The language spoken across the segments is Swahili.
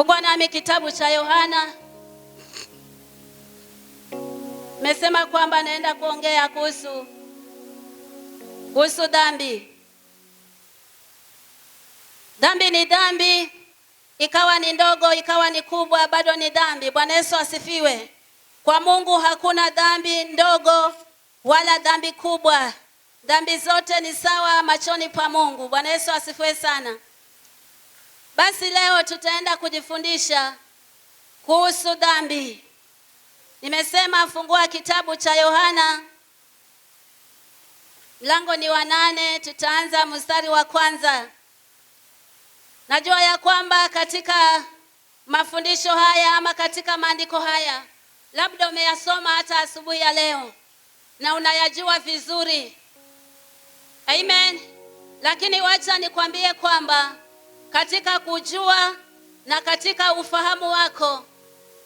Fungua nami kitabu cha Yohana. Mesema kwamba naenda kuongea kuhusu dhambi. Dhambi ni dhambi, ikawa ni ndogo, ikawa ni kubwa, bado ni dhambi. Bwana Yesu asifiwe. Kwa Mungu hakuna dhambi ndogo wala dhambi kubwa. Dhambi zote ni sawa machoni pa Mungu. Bwana Yesu asifiwe sana. Basi leo tutaenda kujifundisha kuhusu dhambi. Nimesema fungua kitabu cha Yohana. Mlango ni wa 8, tutaanza mstari wa 1. Najua ya kwamba katika mafundisho haya ama katika maandiko haya labda umeyasoma hata asubuhi ya leo na unayajua vizuri. Amen. Lakini wacha nikwambie kwamba katika kujua na katika ufahamu wako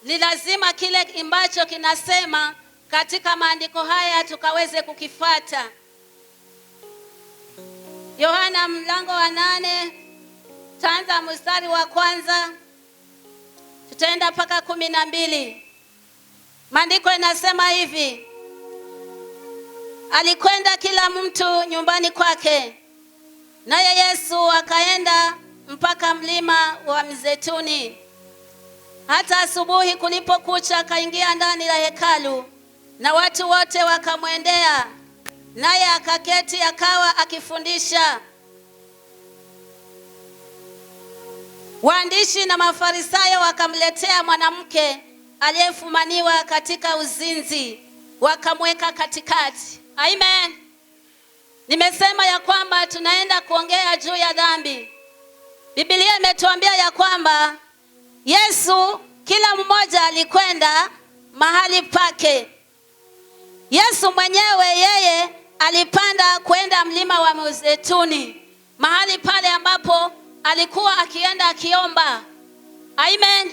ni lazima kile ambacho kinasema katika maandiko haya tukaweze kukifuata. Yohana mlango wa 8, tutaanza mstari wa 1, tutaenda mpaka 12. Maandiko inasema hivi: alikwenda kila mtu nyumbani kwake, naye Yesu akaenda mpaka mlima wa Mzeituni. Hata asubuhi kulipokucha akaingia ndani ya hekalu, na watu wote wakamwendea, naye akaketi akawa akifundisha. Waandishi na Mafarisayo wakamletea mwanamke aliyefumaniwa katika uzinzi, wakamweka katikati. Amen. Nimesema ya kwamba tunaenda kuongea juu ya dhambi. Biblia imetuambia ya kwamba Yesu, kila mmoja alikwenda mahali pake. Yesu mwenyewe yeye alipanda kwenda mlima wa Mzeituni, mahali pale ambapo alikuwa akienda akiomba. Amen.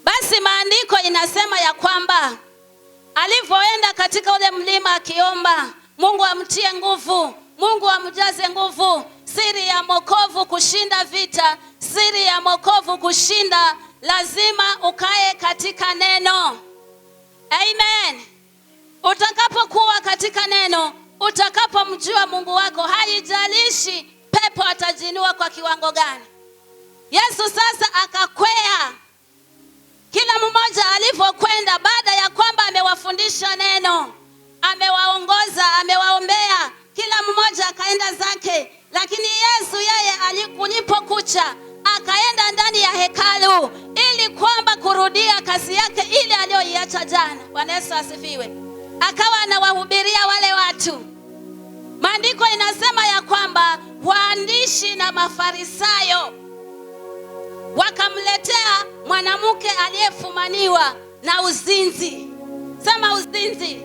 Basi maandiko inasema ya kwamba alivyoenda katika ule mlima akiomba, Mungu amtie nguvu, Mungu amjaze nguvu. Siri ya wokovu kushinda vita, siri ya wokovu kushinda, lazima ukae katika neno. Amen. Utakapokuwa katika neno, utakapomjua Mungu wako, haijalishi pepo atajinua kwa kiwango gani. Yesu sasa akakwea. Kila mmoja alipokwenda, baada ya kwamba amewafundisha neno, amewaongoza, amewaombea, kila mmoja akaenda zake. Lakini Yesu yeye kulipokucha akaenda ndani ya hekalu ili kwamba kurudia kazi yake ile aliyoiacha jana. Bwana Yesu asifiwe. Akawa anawahubiria wale watu. Maandiko inasema ya kwamba waandishi na Mafarisayo wakamletea mwanamke aliyefumaniwa na uzinzi. Sema uzinzi.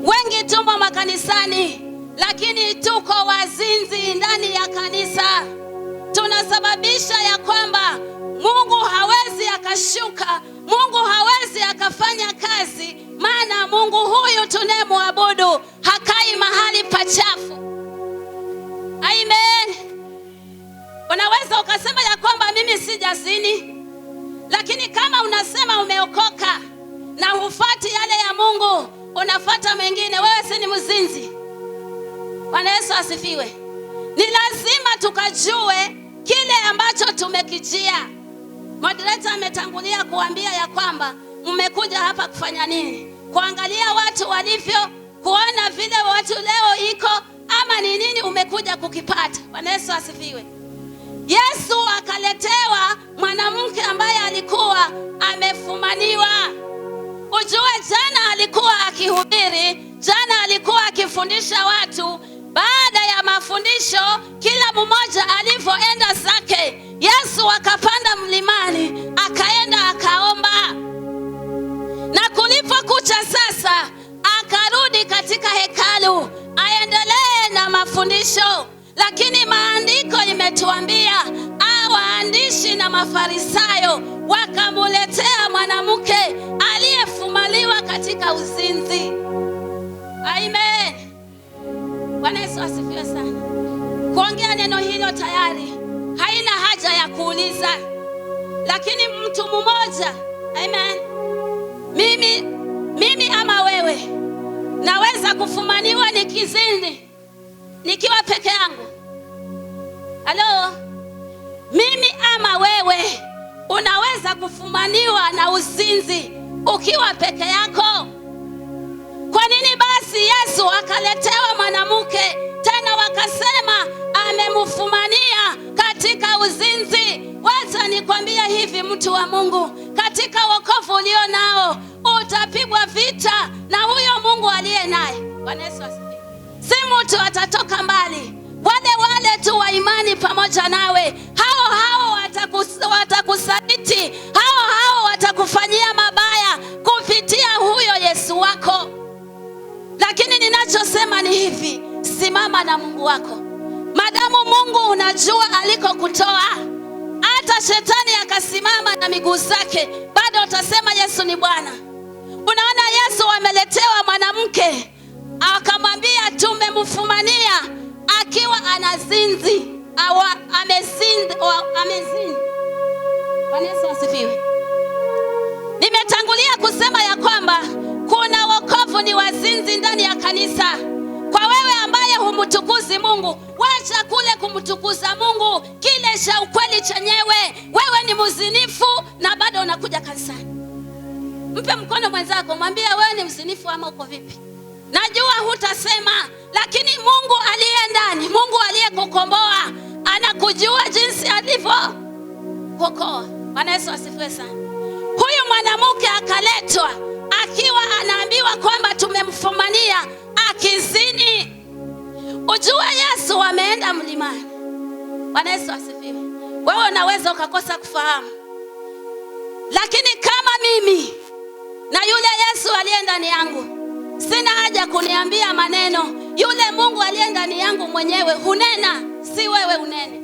Wengi tumo makanisani, lakini tuko wazinzi ndani ya kanisa. Tunasababisha ya kwamba Mungu hawezi akashuka, Mungu hawezi akafanya kazi, maana Mungu huyu tunemwabudu hakai mahali pachafu. Amen. Unaweza ukasema ya kwamba mimi sijazini, lakini kama unasema umeokoka na hufuati yale ya Mungu, unafuata mengine, wewe si ni mzinzi. Bwana Yesu asifiwe. Ni lazima tukajue kile ambacho tumekijia. Moderator ametangulia kuambia ya kwamba mmekuja hapa kufanya nini? Kuangalia watu walivyo, kuona vile watu leo iko, ama ni nini umekuja kukipata? Bwana Yesu asifiwe. Yesu akaletewa mwanamke ambaye alikuwa amefumaniwa. Ujue jana alikuwa akihubiri, jana alikuwa akifundisha watu. Baada ya mafundisho, kila mmoja alivyoenda zake, Yesu akapanda mlimani, akaenda akaomba. Na kulipokucha sasa, akarudi katika hekalu, aendelee na mafundisho. Lakini maandiko imetuambia waandishi na Mafarisayo wakamuletea mwanamke aliyefumaniwa katika uzinzi. Amen. Bwana Yesu asifiwe sana. Kuongea neno hilo tayari haina haja ya kuuliza. Lakini mtu mmoja, amen, mimi ama wewe, naweza kufumaniwa nikizini nikiwa peke yangu. Halo, mimi ama wewe unaweza kufumaniwa na uzinzi ukiwa peke yako. Kwa nini basi Yesu akaletewa mwanamke tena wakasema amemfumania katika uzinzi? Wacha nikwambia hivi, mtu wa Mungu, katika wokovu ulio nao utapigwa vita na huyo Mungu aliye naye. Bwana Yesu asifiwe. Si mtu atatoka mbali, wale tu wa imani pamoja nawe, hao watakusaliti, hao watakufanyia mabaya kupitia huyo Yesu wako. Lakini ninachosema ni hivi, simama na Mungu wako. Madamu Mungu unajua alikokutoa, hata shetani akasimama na miguu zake, bado utasema Yesu ni Bwana. Unaona, Yesu ameletewa mwanamke, akamwambia tumemfumania akiwa anazinzi au amezini. Bwana Yesu asifiwe. Nimetangulia kusema ya kwamba kuna wokovu ni wazinzi ndani ya kanisa. Kwa wewe ambaye humtukuzi Mungu, wacha kule kumtukuza Mungu kile cha ukweli chenyewe. Wewe ni mzinifu na bado unakuja kanisani. Mpe mkono mwenzako, mwambie wewe ni mzinifu ama uko vipi. Najua hutasema, lakini Mungu aliye ndani, Mungu aliyekukomboa, anakujua jinsi alivyo kuokoa. Bwana Yesu asifiwe sana. Huyu mwanamke akaletwa akiwa anaambiwa kwamba tumemfumania akizini. Ujue Yesu ameenda mlimani. Bwana Yesu asifiwe. Wewe unaweza ukakosa kufahamu, lakini kama mimi na yule Yesu aliye ndani yangu, sina haja kuniambia maneno. Yule Mungu aliye ndani yangu mwenyewe hunena, si wewe unene.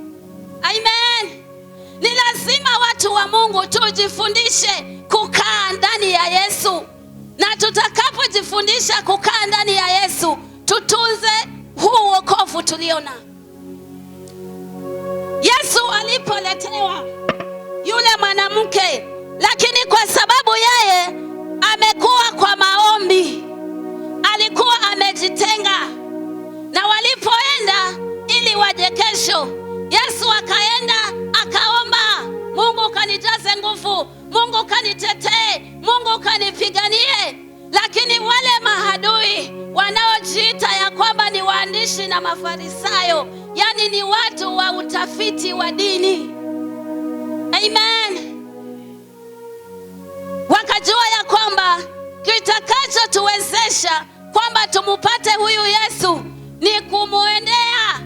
Amen. Ni lazima watu wa Mungu tujifundishe kukaa ndani ya Yesu, na tutakapojifundisha kukaa ndani ya Yesu, tutunze huu wokovu tuliona. Yesu alipoletewa yule mwanamke, lakini kwa sababu yeye amekuwa kwa maombi, alikuwa amejitenga, na walipoenda ili waje kesho, Yesu akaenda akaomba, Mungu kanijaze nguvu, Mungu kanitetee, Mungu kanipiganie. Lakini wale mahadui wanaojiita ya kwamba ni waandishi na Mafarisayo, yani ni watu wa utafiti wa dini, amen, wakajua ya kwamba kitakacho tuwezesha kwamba tumupate huyu Yesu ni kumuendea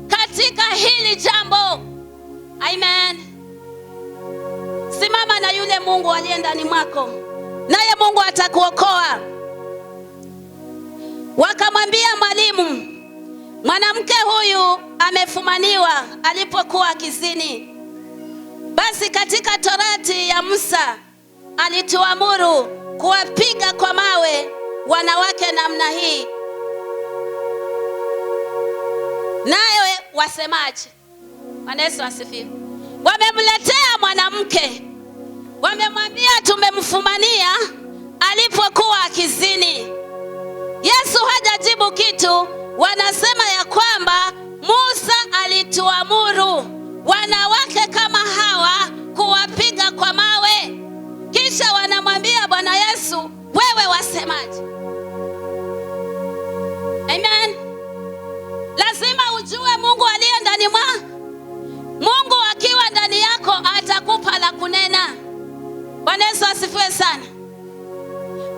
katika hili jambo. Amen. Simama na yule Mungu aliye ndani mwako, naye Mungu atakuokoa. Wakamwambia, mwalimu, mwanamke huyu amefumaniwa alipokuwa kizini. Basi katika Torati ya Musa alituamuru kuwapiga kwa mawe wanawake namna hii. Nawe wasemaje? Bwana Yesu asifiwe. Wamemletea mwanamke, wamemwambia tumemfumania alipokuwa akizini. Yesu hajajibu kitu. Wanasema ya kwamba Musa alituamuru wanawake kama hawa kuwapiga kwa mawe. Kisha wanamwambia Bwana Yesu, wewe wasemaje? Amen. Lazima ujue Mungu aliye ndani mwako. Mungu akiwa ndani yako atakupa la kunena. Bwana Yesu asifiwe sana.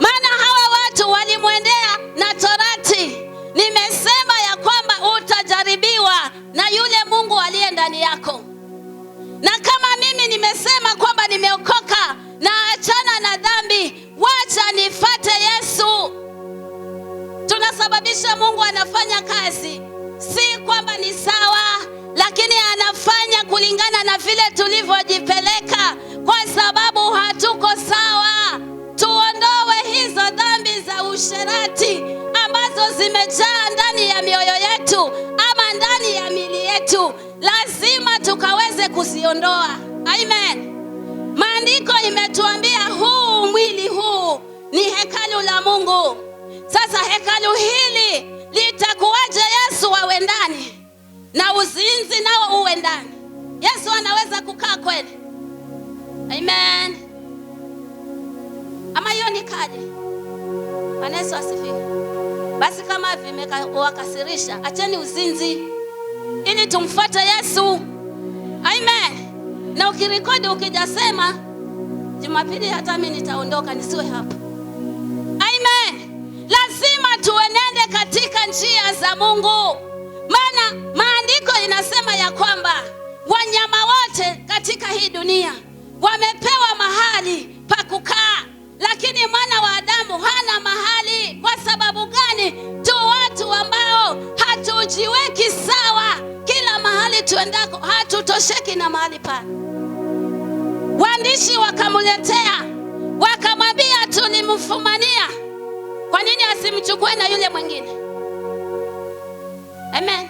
Maana hawa watu walimwendea na Torati. Nimesema ya kwamba utajaribiwa na yule Mungu aliye ndani yako. Na kama mimi nimesema kwamba nimeokoka na achana na dhambi, wacha nifate Yesu. Tunasababisha Mungu anafanya kazi, si kwamba ni sawa, lakini anafanya kulingana na vile tulivyojipeleka, kwa sababu hatuko sawa. Tuondoe hizo dhambi za usherati ambazo zimejaa ndani ya mioyo yetu ama ndani ya miili yetu. Lazima tukaweze kuziondoa. Amen. maandiko imetuambia huu mwili huu ni hekalu la Mungu. Sasa hekalu hili litakuwaje Yesu awe ndani na uzinzi nao uwe ndani? Yesu anaweza kukaa kweli? Amen. Ama hiyo ni kaje? Bwana Yesu asifiwe. Basi kama vimewakasirisha, acheni uzinzi ili tumfuate Yesu. Amen. Na ukirekodi ukijasema Jumapili hata mimi nitaondoka nisiwe hapa. Amen. Lazima tuenende katika njia za Mungu. Maana maandiko inasema ya kwamba wanyama wote katika hii dunia wamepewa mahali pa kukaa, lakini mwana wa Adamu hana mahali. Kwa sababu gani? Tu watu ambao hatujiweki sawa. Kila mahali tuendako hatutosheki na mahali pale. Waandishi wakamletea, wakamwambia tulimfumania, kwa nini asimchukue na yule mwingine? Amen.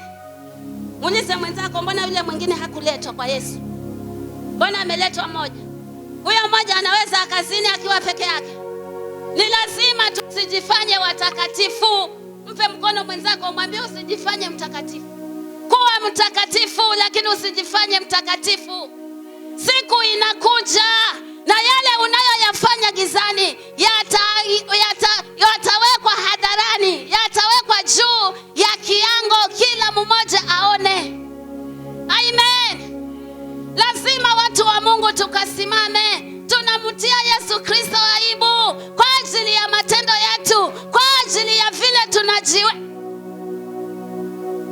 Muulize mwenzako, mbona yule mwingine hakuletwa kwa Yesu? Mbona ameletwa mmoja? Huyo mmoja anaweza akazini akiwa peke yake. Ni lazima tusijifanye watakatifu. Mpe mkono mwenzako, mwambie usijifanye mtakatifu. Kuwa mtakatifu, lakini usijifanye mtakatifu. Siku inakuja na yale unayoyafanya gizani yatawekwa hadharani, yatawekwa juu ya kiango, kila mmoja aone. Amen. Lazima watu wa Mungu tukasimame. Tunamtia Yesu Kristo aibu kwa ajili ya matendo yetu, kwa ajili ya vile tunajiwe.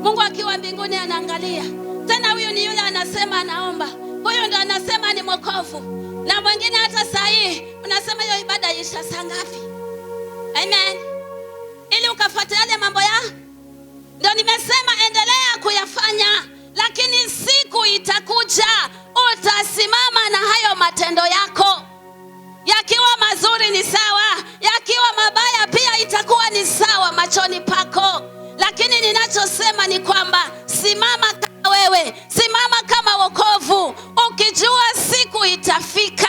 Mungu akiwa mbinguni anaangalia. Tena huyu ni yule anasema anaomba. Huyu ndo anasema ni mwokovu. Na mwingine hata saa hii unasema hiyo ibada isha saa ngapi? Amen. Ili ukafuate yale mambo ya, ndio nimesema endelea kuyafanya, lakini siku itakuja utasimama na hayo matendo yako. Yakiwa mazuri ni sawa, yakiwa mabaya pia itakuwa ni sawa machoni pako. Lakini ninachosema ni kwamba simama kama wewe, simama kama wokovu, ukijua siku itafika.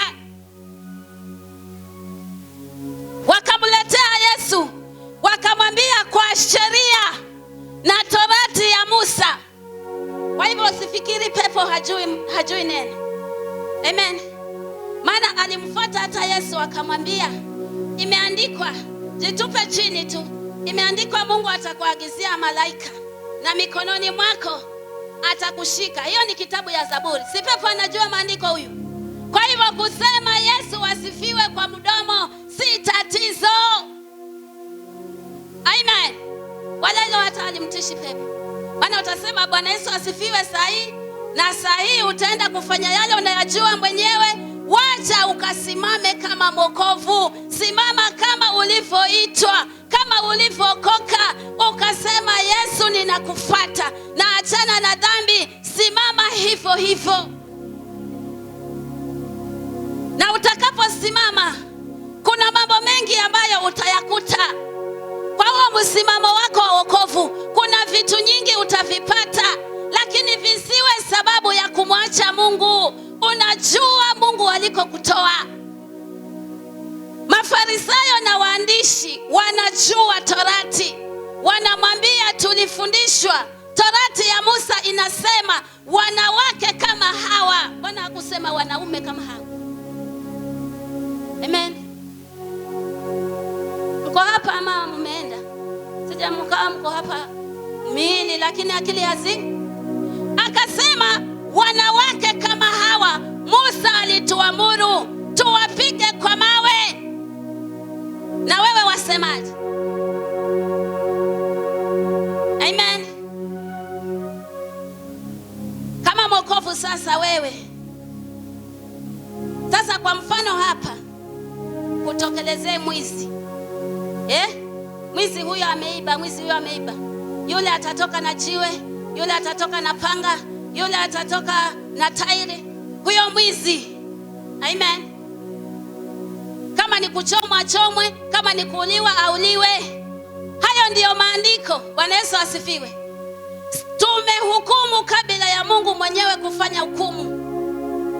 Wakamletea Yesu, wakamwambia kwa sheria na torati ya Musa. Kwa hivyo usifikiri pepo hajui neno. Amen. Maana alimfuata hata Yesu akamwambia, imeandikwa, jitupe chini tu. Imeandikwa Mungu atakuagizia malaika na mikononi mwako atakushika. Hiyo ni kitabu ya Zaburi. Si pepo anajua maandiko huyu? Kwa hivyo kusema Yesu asifiwe kwa mdomo si tatizo. Amen. Wala hilo hata alimtishi pepo. Maana utasema Bwana Yesu asifiwe sahi, na sahi utaenda kufanya yale unayajua mwenyewe. Wacha ukasimame kama mwokovu. Simama kama ulivyoitwa, kama ulivyokoka, ukasema Yesu ninakufuata na achana na dhambi. Simama hivyo hivyo. Na utakaposimama kuna mambo mengi ambayo utayakuta. Kwa huo msimamo wako wa wokovu kuna vitu nyingi utavipata, lakini visiwe sababu ya kumwacha Mungu. Unajua Mungu alikokutoa. Mafarisayo na waandishi wanajua torati. Wanamwambia tulifundishwa torati ya Musa inasema wanawake kama hawa. Bwana hakusema wanaume kama hawa. Amen. Mko hapa ama mmeenda? Sijamkaa, mko hapa miili lakini akili hazini. Akasema wanawake kama hawa Musa alituamuru tuwapige kwa mawe. Na wewe wasemaje? Amen. Kama mwokovu sasa wewe. Sasa kwa mfano hapa kutokelezee mwizi. Mwizi huyo ameiba, mwizi huyo ameiba. Yule atatoka na jiwe, yule atatoka na panga, yule atatoka na tairi. Huyo mwizi. Amen. Kama ni kuchomwa chomwe, kama ni kuuliwa auliwe. Hayo ndiyo maandiko. Bwana Yesu asifiwe. Tumehukumu kabla ya Mungu mwenyewe kufanya hukumu.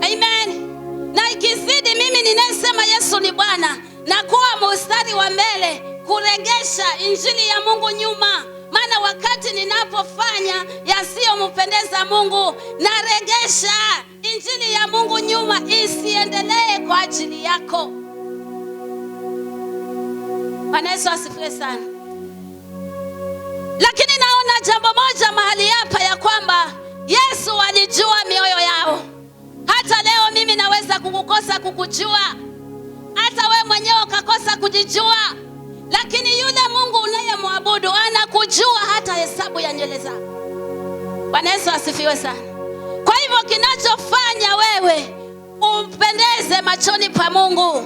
Amen. na ikizidi mimi ninayesema Yesu ni Bwana na kuwa mstari wa mbele kuregesha injili ya Mungu nyuma. Maana wakati ninapofanya yasiyompendeza Mungu, naregesha injili ya Mungu nyuma isiendelee kwa ajili yako. Bwana Yesu asifiwe sana. Lakini naona jambo moja mahali hapa, ya kwamba Yesu alijua mioyo yao. Hata leo mimi naweza kukukosa kukujua, hata we mwenyewe ukakosa kujijua, lakini yule Mungu unayemwabudu anakujua hata hesabu ya nywele zako. Bwana Yesu asifiwe sana. Kwa hivyo kinachofanya wewe umpendeze machoni pa Mungu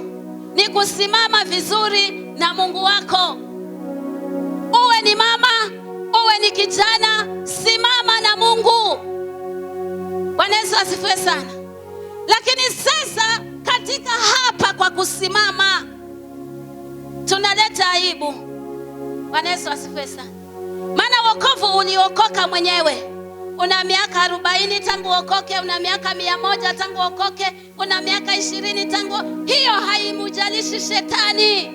ni kusimama vizuri na Mungu wako. Uwe ni mama, uwe ni kijana, simama na Mungu. Bwana Yesu asifiwe sana. Lakini sasa katika hapa kwa kusimama tunaleta aibu. Bwana Yesu asifiwe sana. Maana wokovu uliokoka mwenyewe. Una miaka 40 tangu wokoke, una miaka 100 tangu wokoke, una miaka 20 tangu. Hiyo haimujalishi shetani.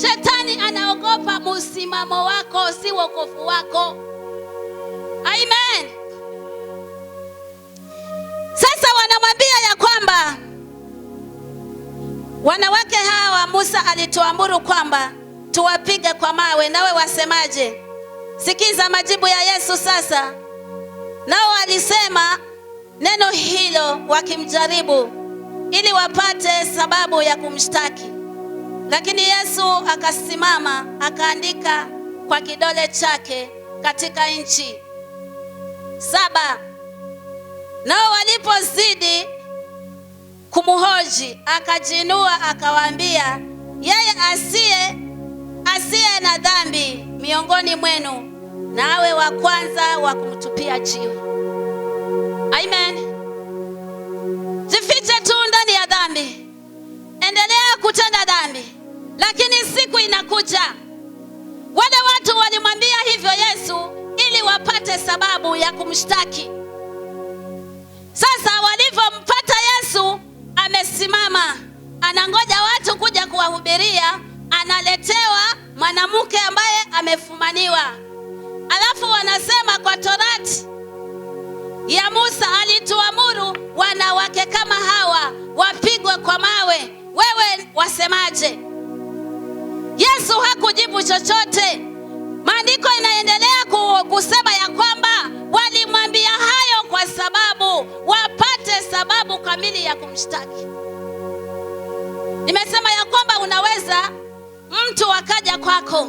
Shetani anaogopa msimamo wako, si wokovu wako. Amen. Sasa wanamwambia ya kwamba wanawake hawa Musa alituamuru kwamba tuwapige kwa mawe, nawe wasemaje? Sikiza majibu ya Yesu sasa. Nao walisema neno hilo wakimjaribu ili wapate sababu ya kumshtaki. Lakini Yesu akasimama akaandika kwa kidole chake katika nchi. 7. Nao walipozidi kumhoji akajiinua akawaambia, yeye asiye na dhambi miongoni mwenu na awe wa kwanza wa kumtupia jiwe. Amen. Jifiche tu ndani ya dhambi, endelea kutenda dhambi, lakini siku inakuja. Wale watu walimwambia hivyo Yesu ili wapate sababu ya kumshtaki. Sasa walivyompata Yesu amesimama anangoja watu kuja kuwahubiria, analetewa mwanamke ambaye amefumaniwa. Alafu wanasema kwa Torati ya Musa alituamuru wanawake kama hawa wapigwe kwa mawe. Wewe wasemaje? Yesu hakujibu chochote. Maandiko inaendelea kusema ya kwamba walimwambia hayo kwa sababu wapate sababu kamili ya kumshtaki. Nimesema ya kwamba unaweza mtu akaja kwako,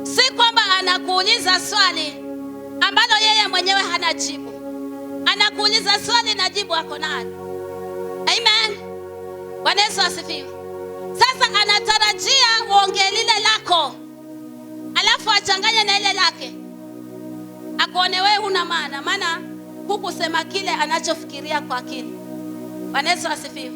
si kwamba anakuuliza swali ambalo yeye mwenyewe hana jibu. Anakuuliza swali na jibu ako nalo. Amen. Bwana Yesu asifiwe. Sasa anatarajia uongee lile lako, alafu achanganye na ile lake, akuone wewe huna maana, maana hukusema kile anachofikiria kwa akili. Bwana Yesu asifiwe.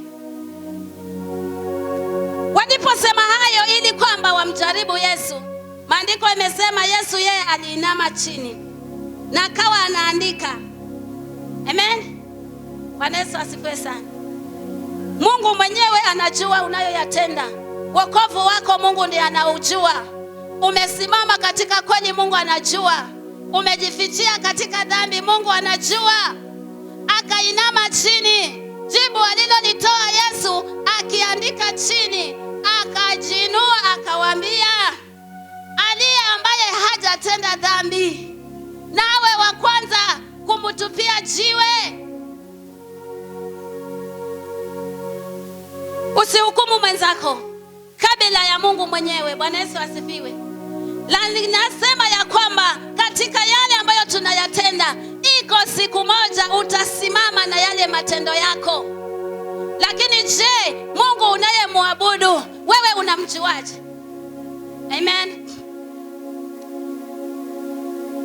Waliposema hayo ili kwamba wamjaribu Yesu, maandiko imesema Yesu yeye aliinama chini na akawa anaandika. Amen. Bwana Yesu asifiwe sana. Mungu mwenyewe anajua unayoyatenda. Wokovu wako Mungu ndiye anaujua. Umesimama katika kweli, Mungu anajua. Umejifichia katika dhambi, Mungu anajua. Akainama chini. Jibu alilolitoa Yesu akiandika chini, akajinua akawaambia, aliye ambaye hajatenda dhambi nawe wa kwanza kumtupia jiwe. Usihukumu mwenzako kabla ya Mungu mwenyewe. Bwana Yesu asifiwe. La, ninasema ya kwamba katika yale ambayo tunayatenda, iko siku moja utasimama na yale matendo yako. Lakini je, Mungu unayemwabudu wewe unamjuaje? Amen.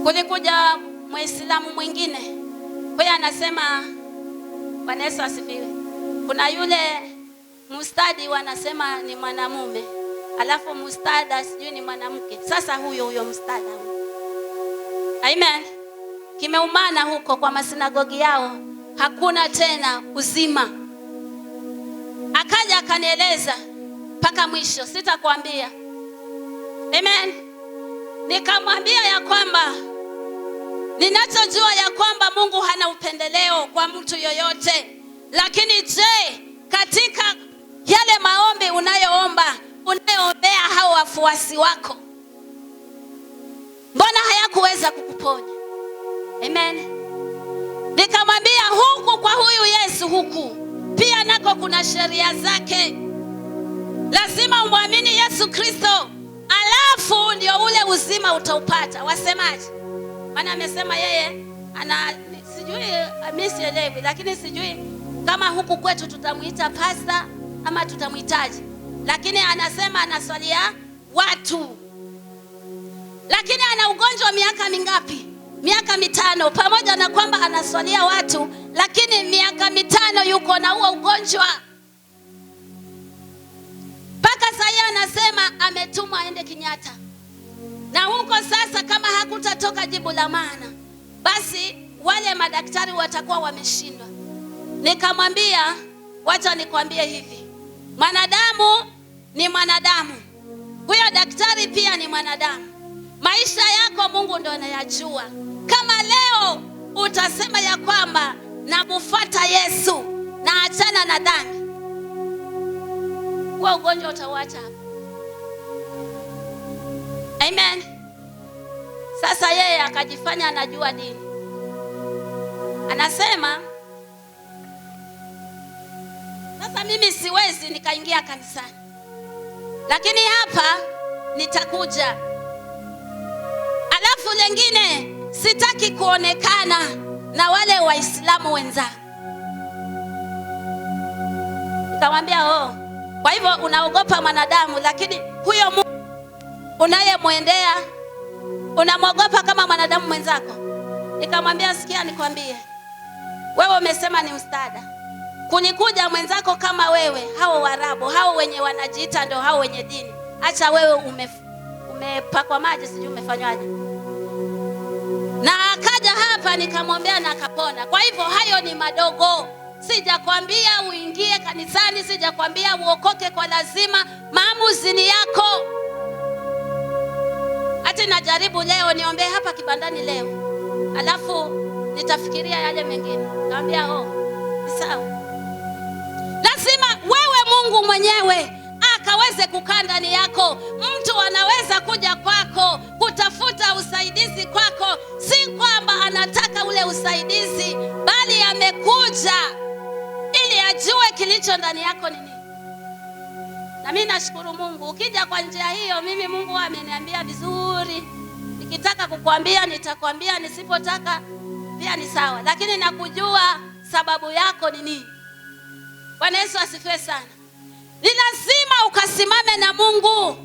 Kulikuja Muislamu mwingine, kwa anasema, Bwana Yesu asifiwe, kuna yule mustadi wanasema ni mwanamume, alafu mustada sijui ni mwanamke. Sasa huyo mustada. Amen. Kimeumana huko kwa masinagogi yao, hakuna tena uzima. Akaja akanieleza mpaka mwisho, sitakwambia. Amen. Nikamwambia ya kwamba ninachojua ya kwamba Mungu hana upendeleo kwa mtu yoyote. Lakini je, katika yale maombi unayoombea hao wafuasi wako, mbona hayakuweza kukuponya? Amen. Nikamwambia huku kwa huyu Yesu huku pia nako kuna sheria zake. Lazima umwamini Yesu Kristo, alafu ndio ule uzima utaupata. Wasemaje? Maana amesema yeye sijui amesielewi, lakini sijui kama huku kwetu tutamuita pasta ama tutamuitaje, lakini anasema anaswalia watu. Lakini ana ugonjwa miaka mingapi? Miaka 5. Pamoja na kwamba anaswalia watu, lakini miaka 5 yuko na huo ugonjwa. Mpaka sasa anasema ametumwa aende Kenyatta. Na huko sasa kama hakutatoka jibu la maana, basi wale madaktari watakuwa wameshindwa. Nikamwambia wacha nikwambie hivi, mwanadamu ni mwanadamu, huyo daktari pia ni mwanadamu. Maisha yako Mungu ndo anayajua. Kama leo utasema ya kwamba namufuata Yesu na achana na dhambi, kwa ugonjwa utauacha hapo. Amen. Sasa yeye akajifanya anajua dini. Anasema sasa mimi siwezi nikaingia kanisani, lakini hapa nitakuja. Alafu lengine, sitaki kuonekana na wale Waislamu wenzangu. Nikamwambia kwa hivyo unaogopa mwanadamu, lakini huyo Mungu unayemwendea unamwogopa kama mwanadamu mwenzako? Nikamwambia sikia nikwambie, wewe umesema ni mstada kunikuja mwenzako kama wewe, hao Waarabu, hao wenye wanajiita ndio hao wenye dini. Acha wewe umepakwa maji, sijui umefanywaje. Na akaja hapa nikamwombea na akapona. Kwa hivyo hayo ni madogo. Sijakwambia uingie kanisani, sijakwambia uokoke kwa lazima. Maamuzi ni yako. Hata najaribu leo niombe hapa kibandani leo, alafu nitafikiria yale mengine. Naambia ni sawa. Lazima wewe Mungu mwenyewe akaweze kukaa ndani yako. Mtu anaweza kuja kwako kutafuta usaidizi kwako, si kwamba anataka ule usaidizi, bali amekuja ili ajue kilicho ndani yako ni nini. Na mimi nashukuru Mungu, ukija kwa njia hiyo, mimi Mungu ameniambia vizuri. Nikitaka kukwambia nitakwambia, nisipotaka pia ni sawa, lakini nakujua sababu yako ni nini. Bwana Yesu asifiwe sana. Ni lazima ukasimame na Mungu.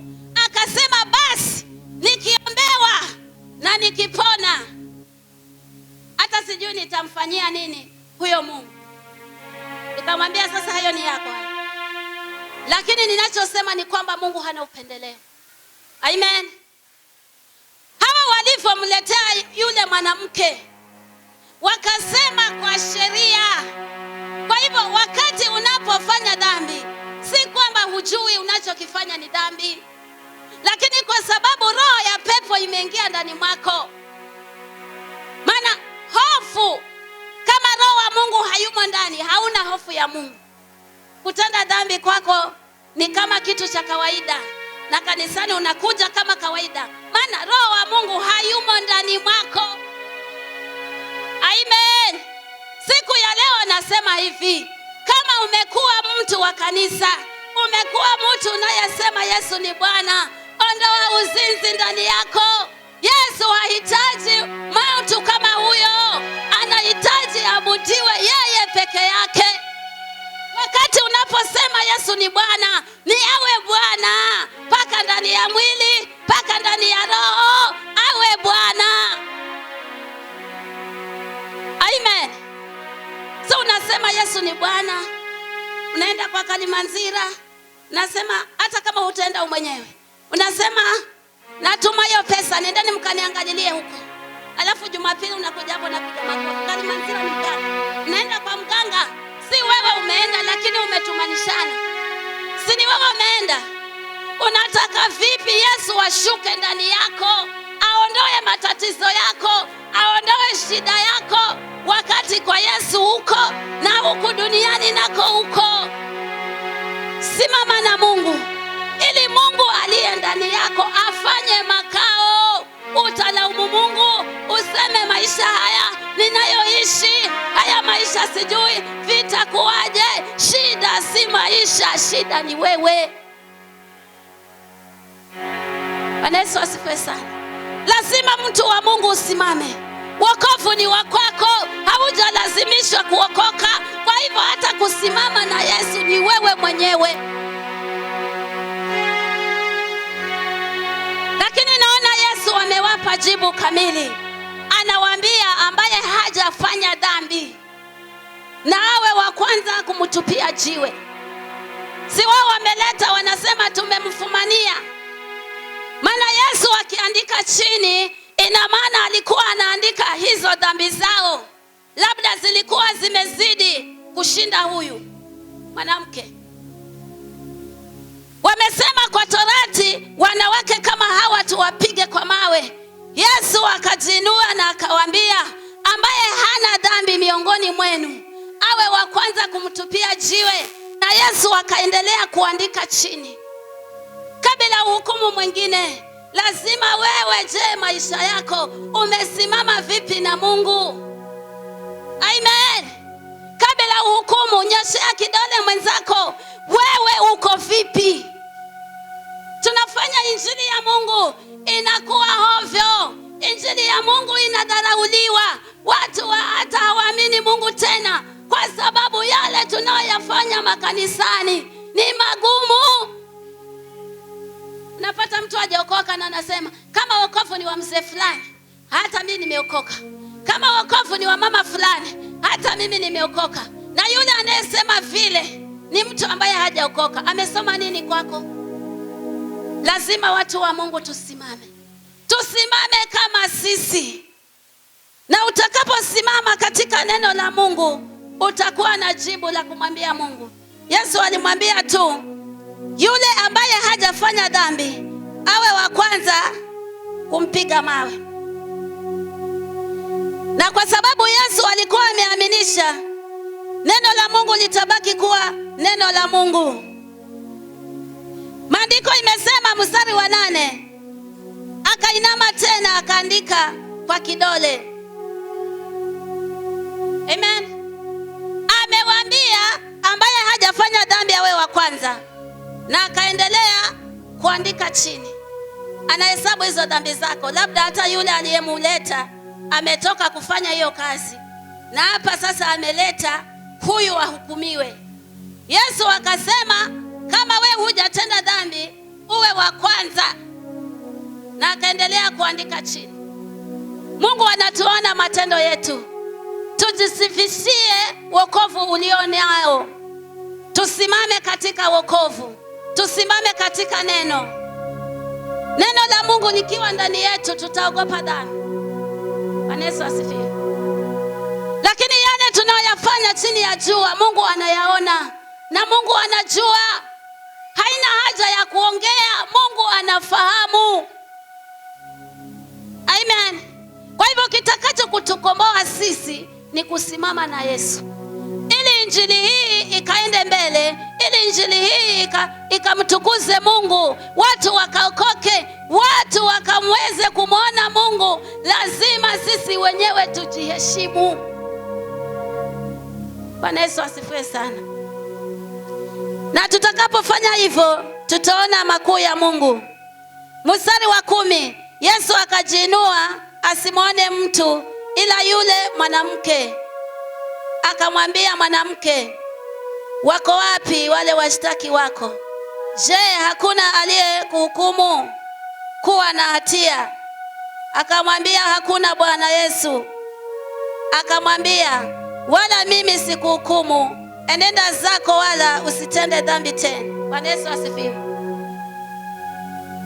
Akasema basi nikiombewa na nikipona, hata sijui nitamfanyia nini huyo Mungu. Nikamwambia sasa hayo ni yako. Lakini ninachosema ni kwamba Mungu hana upendeleo. Amen. Hawa walivyomletea yule mwanamke, wakasema kwa sheria. Kwa hivyo wakati unapofanya dhambi, si kwamba hujui unachokifanya ni dhambi, lakini kwa sababu roho ya pepo imeingia ndani mwako. Maana hofu, kama roho wa Mungu hayumo ndani, hauna hofu ya Mungu. Kutenda dhambi kwako ni kama kitu cha kawaida, na kanisani unakuja kama kawaida, maana roho wa Mungu hayumo ndani mwako. Amen. Siku ya leo nasema hivi, kama umekuwa mtu wa kanisa, umekuwa mtu unayesema Yesu ni Bwana, ondoa uzinzi ndani yako. Yesu hahitaji mtu kama huyo, anahitaji abudiwe yeye peke yake. Wakati unaposema Yesu ni Bwana, ni awe Bwana paka ndani ya mwili, paka ndani ya roho, awe Bwana. Amen. So unasema Yesu ni Bwana, unaenda kwa Kalimanzira, nasema hata kama utaenda mwenyewe, unasema natuma hiyo pesa, nendeni mkaniangalilie huko. Alafu Jumapili unakuja hapo napiga makofi. Kalimanzira ni gani? Unaenda kwa mganga, si wewe umeenda, lakini umetumanishana. Si ni wewe umeenda? Unataka vipi Yesu ashuke ndani yako, aondoe matatizo yako, aondoe shida yako, wakati kwa Yesu uko na huku duniani nako uko? Simama na Mungu ili Mungu aliye ndani yako afanye makao. Utalaumu Mungu, useme maisha haya ninayoishi, haya maisha sijui vitakuwaje. Shida si maisha, shida ni wewe. Bwana Yesu asifiwe sana. Lazima mtu wa Mungu usimame. Wokovu ni wa kwako, haujalazimishwa kuokoka. Kwa hivyo hata kusimama na Yesu ni wewe mwenyewe. Lakini naona Yesu amewapa jibu kamili. Anawaambia ambaye hajafanya dhambi na awe wa kwanza kumtupia jiwe. Si wao wameleta, wanasema tumemfumania. Maana Yesu akiandika chini, ina maana alikuwa anaandika hizo dhambi zao, labda zilikuwa zimezidi kushinda huyu mwanamke. Wamesema kwa Torati wanawake kama hawa tuwapige kwa mawe. Yesu akajiinua na akawaambia ambaye hana dhambi miongoni mwenu awe wa kwanza kumtupia jiwe. Na Yesu akaendelea kuandika chini. Kabla uhukumu mwingine, lazima wewe, je, maisha yako umesimama vipi na Mungu? Amen. Kabla uhukumu, nyoshea kidole mwenzako, wewe uko vipi? Tunafanya injili ya Mungu inakuwa hovyo. Injili ya Mungu inadharauliwa. Watu hata hawaamini Mungu tena kwa sababu yale tunayoyafanya makanisani ni magumu. Unapata mtu hajaokoka na anasema kama wokovu ni wa mzee fulani, hata mimi nimeokoka. Kama wokovu ni wa mama fulani, hata mimi nimeokoka. Na yule anayesema vile ni mtu ambaye hajaokoka. Amesoma nini kwako? Lazima watu wa Mungu tusimame. Tusimame kama sisi. Na utakaposimama katika neno la Mungu, utakuwa na jibu la kumwambia Mungu. Yesu alimwambia tu yule ambaye hajafanya dhambi awe wa kwanza kumpiga mawe. Na kwa sababu Yesu alikuwa ameaminisha, neno la Mungu litabaki kuwa neno la Mungu. Maandiko imesema mstari wa 8, akainama tena akaandika kwa kidole. Amen. Amewaambia ambaye hajafanya dhambi awe wa kwanza, na akaendelea kuandika chini. Anahesabu hizo dhambi zako. Labda hata yule aliyemuleta ametoka kufanya hiyo kazi, na hapa sasa ameleta huyu ahukumiwe. Yesu akasema kama we hujatenda dhambi uwe wa kwanza, na akaendelea kuandika chini. Mungu anatuona matendo yetu. Tujisifishie wokovu ulionao. Tusimame katika wokovu. Tusimame katika neno. Neno la Mungu likiwa ndani yetu, tutaogopa dhambi. Bwana Yesu asifiwe. Lakini yale tunayoyafanya chini ya jua, Mungu anayaona na Mungu anajua. Haina haja ya kuongea, Mungu anafahamu. Amen. Kwa hivyo kitakacho kutukomboa sisi ni kusimama na Yesu, ili injili hii ikaende mbele, ili injili hii ikamtukuze Mungu, watu wakaokoke, watu wakamweze kumwona Mungu. Lazima sisi wenyewe tujiheshimu. Bwana Yesu asifiwe sana. Na tutakapofanya hivyo, tutaona makuu ya Mungu. Mstari wa 10, Yesu akajiinua asimwone mtu ila yule mwanamke. Akamwambia mwanamke, wako wapi wale washtaki wako? Je, hakuna aliyekuhukumu kuwa na hatia? Akamwambia, hakuna Bwana. Yesu akamwambia, wala mimi sikuhukumu. Enenda zako wala usitende dhambi tena. Bwana Yesu asifiwe.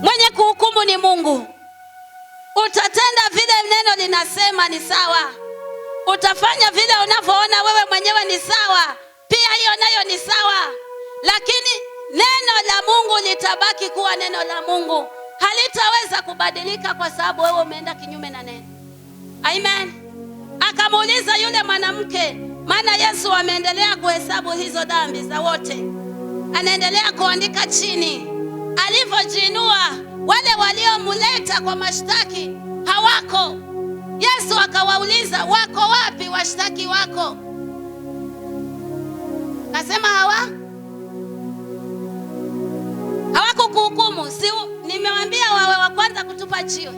Mwenye kuhukumu ni Mungu. Utatenda vile neno linasema ni sawa. Utafanya vile unavyoona wewe mwenyewe ni sawa, pia hiyo nayo ni sawa. Lakini neno la Mungu litabaki kuwa neno la Mungu. Halitaweza kubadilika kwa sababu wewe umeenda kinyume na neno. Amen. Akamuuliza yule mwanamke, maana Yesu ameendelea kuhesabu hizo dhambi za wote. Anaendelea kuandika chini. Alivyojinua, wale waliomuleta kwa mashtaki hawako. Yesu akawauliza, wako wapi washtaki wako? Kasema hawakukuhukumu. Si nimewaambia wawe wa kwanza kutupa jiwe.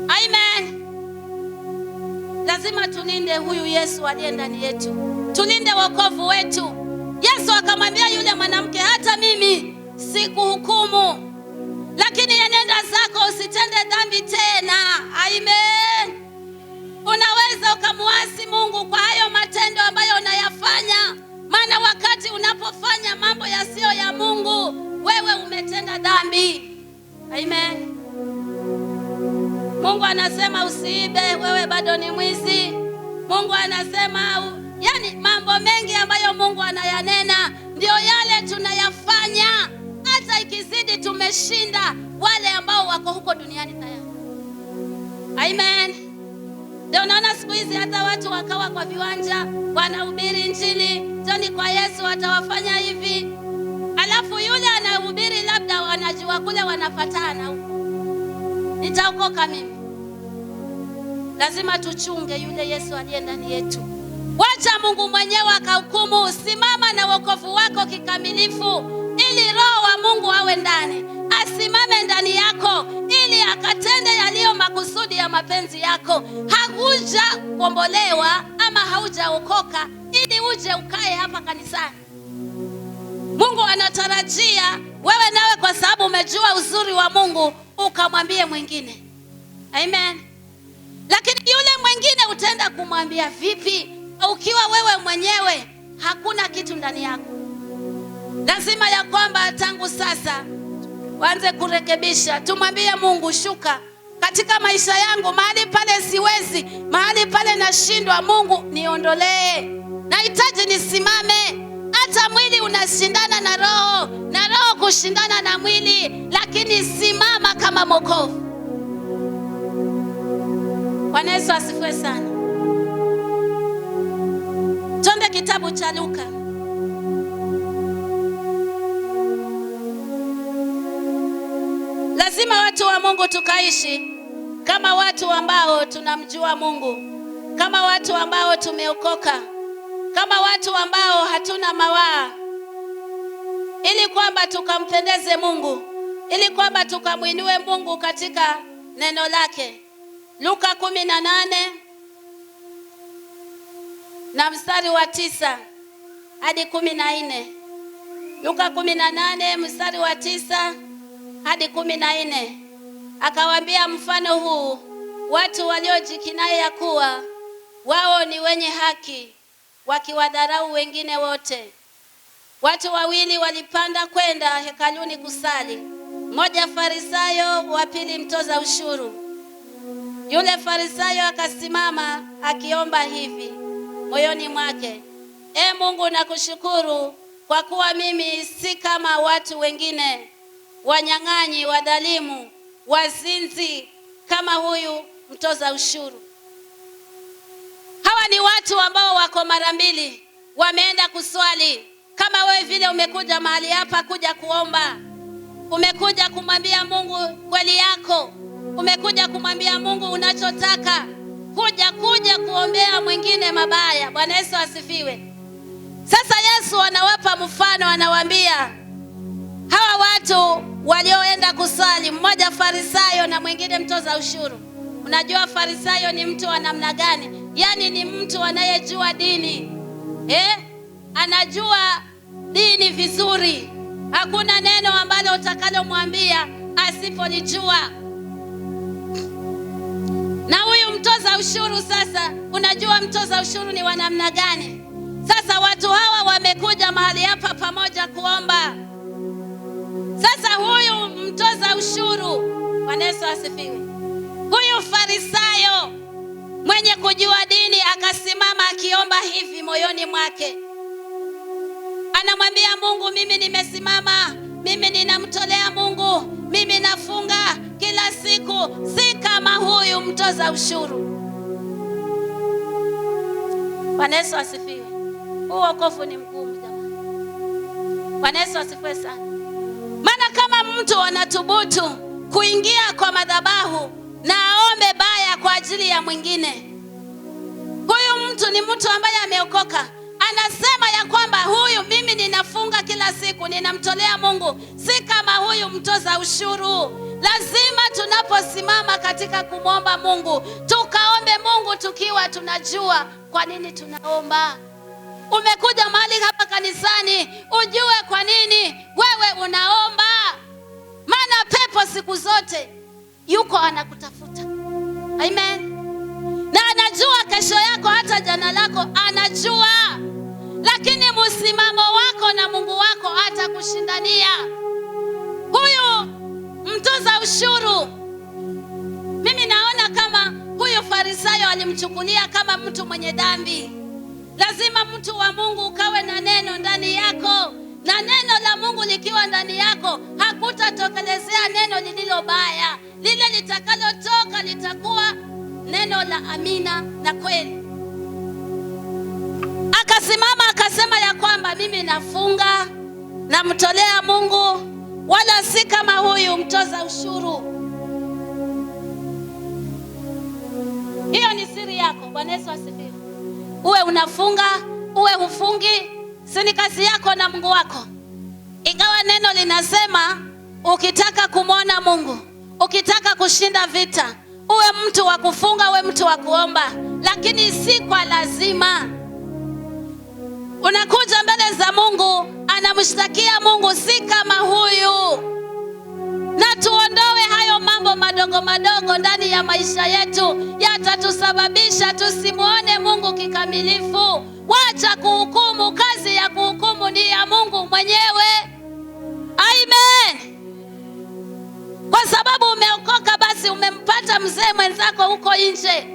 Amen. Lazima tulinde huyu Yesu aliye ndani yetu. Tulinde wokovu wetu. Yesu akamwambia yule mwanamke, hata mimi sikuhukumu, lakini nenda zako usitende dhambi tena. Amen. Unaweza ukamuasi Mungu kwa hayo matendo ambayo unayafanya. Maana wakati unapofanya mambo yasiyo ya Mungu, wewe umetenda dhambi. Amen. Mungu anasema usiibe, wewe bado ni mwizi. Mungu anasema, yani mambo mengi ambayo Mungu anayanena ndio yale tunayafanya. Hata ikizidi tumeshinda wale ambao wako huko duniani tayari. Amen. Ndio naona siku hizi hata watu wakawa kwa viwanja wanahubiri injili, njoni kwa Yesu atawafanya hivi. Alafu yule anahubiri labda wanajua kule wanafatana huko, nitaokoka mimi. Lazima tuchunge yule Yesu aliye ndani yetu. Wacha Mungu mwenyewe akahukumu. Simama na wokovu wako kikamilifu, ili Roho wa Mungu awe ndani, asimame ndani yako, ili akatende yaliyo makusudi ya mapenzi yako. Hauja kuombolewa ama haujaokoka ili uje ukae hapa kanisani. Mungu anatarajia wewe nawe, kwa sababu umejua uzuri wa Mungu, ukamwambie mwingine. Amen. Lakini yule mwingine utaenda kumwambia vipi ukiwa wewe mwenyewe hakuna kitu ndani yako? Lazima ya kwamba tangu sasa waanze kurekebisha. Tumwambie Mungu, shuka katika maisha yangu, mahali pale siwezi, mahali pale nashindwa. Mungu niondolee, nahitaji nisimame. Hata mwili unashindana na roho, na roho kushindana na mwili, lakini simama kama mwokovu. Bwana Yesu asifiwe sana. Twende kitabu cha Luka. Lazima watu wa Mungu tukaishi kama watu ambao tunamjua Mungu, kama watu ambao tumeokoka, kama watu ambao hatuna mawaa, ili kwamba tukampendeze Mungu, ili kwamba tukamwinue Mungu katika neno lake. Luka 18 na mstari wa 9 hadi 14. Luka 18 mstari wa 9 hadi 14. Akawaambia mfano huu watu waliojikinai ya kuwa wao ni wenye haki, wakiwadharau wengine wote. Watu wawili walipanda kwenda hekaluni kusali, mmoja Farisayo, wa pili mtoza ushuru. Yule Farisayo akasimama akiomba hivi moyoni mwake, E Mungu, nakushukuru kwa kuwa mimi si kama watu wengine, wanyang'anyi, wadhalimu, wazinzi, kama huyu mtoza ushuru. Hawa ni watu ambao wako mara mbili, wameenda kuswali. Kama wewe vile umekuja mahali hapa kuja kuomba, umekuja kumwambia Mungu kweli yako, umekuja kumwambia Mungu unachotaka, kuja kuombea mwingine mabaya. Bwana Yesu asifiwe. Sasa Yesu anawapa mfano, anawaambia hawa watu walioenda kusali, mmoja Farisayo na mwingine mtoza ushuru. Unajua Farisayo ni mtu wa namna gani? Yaani ni mtu anayejua dini. Anajua dini vizuri. Hakuna neno ambalo utakalomwambia asipolijua. Na huyu mtoza ushuru sasa, unajua mtoza ushuru ni wa namna gani? Sasa watu hawa wamekuja mahali hapa pamoja kuomba. Sasa huyu mtoza ushuru, Bwana Yesu asifiwe, huyu Farisayo mwenye kujua dini akasimama akiomba hivi moyoni mwake, Anamwambia Mungu, mimi nimesimama, mimi ninamtolea Mungu, mimi nafunga kila siku, si kama huyu mtoza ushuru. Bwana Yesu asifiwe. Huu wokovu ni mgumu jamani. Bwana Yesu asifiwe sana. Maana kama mtu anathubutu kuingia kwa madhabahu na aombe baya kwa ajili ya mwingine, huyu mtu ni mtu ambaye ameokoka. Anasema ya kwamba huyu, mimi ninafunga kila siku, ninamtolea Mungu, si kama huyu mtoza ushuru. Lazima tunaposimama katika kumwomba Mungu, tukaombe Mungu tukiwa tunajua kwa nini tunaomba. Umekuja mahali hapa kanisani, ujue kwa nini wewe unaomba. Maana pepo siku zote yuko anakutafuta. Amen. Na anajua kesho yako, hata jana lako anajua. Lakini msimamo wako na Mungu wako atakushindania. Huyu mtoza ushuru, mimi naona kama huyu Farisayo alimchukulia kama mtu mwenye dhambi. Lazima mtu wa Mungu ukawe na neno ndani yako, na neno la Mungu likiwa ndani yako, hakutatokelezea neno lililo baya. Lile litakalotoka litakuwa neno la amina na kweli. Akasimama akasema ya kwamba mimi nafunga, namtolea Mungu, wala si kama huyu mtoza ushuru. Hiyo ni siri yako. Bwana Yesu asifiwe. Uwe unafunga, uwe hufungi, si ni kazi yako na Mungu wako. Ingawa neno linasema ukitaka kumwona Mungu, ukitaka kushinda vita, uwe mtu wa kufunga, uwe mtu wa kuomba, lakini si kwa lazima. Unakuja mbele za Mungu, anamshtakia Mungu, si kama huyu. Na tuondoe hayo mambo madogo madogo ndani ya maisha yetu, yatatusababisha tusimuone Mungu kikamilifu. Wacha kuhukumu, kazi ya kuhukumu ni ya Mungu mwenyewe. Amen. Kwa sababu umeokoka, basi umempata mzee mwenzako huko nje,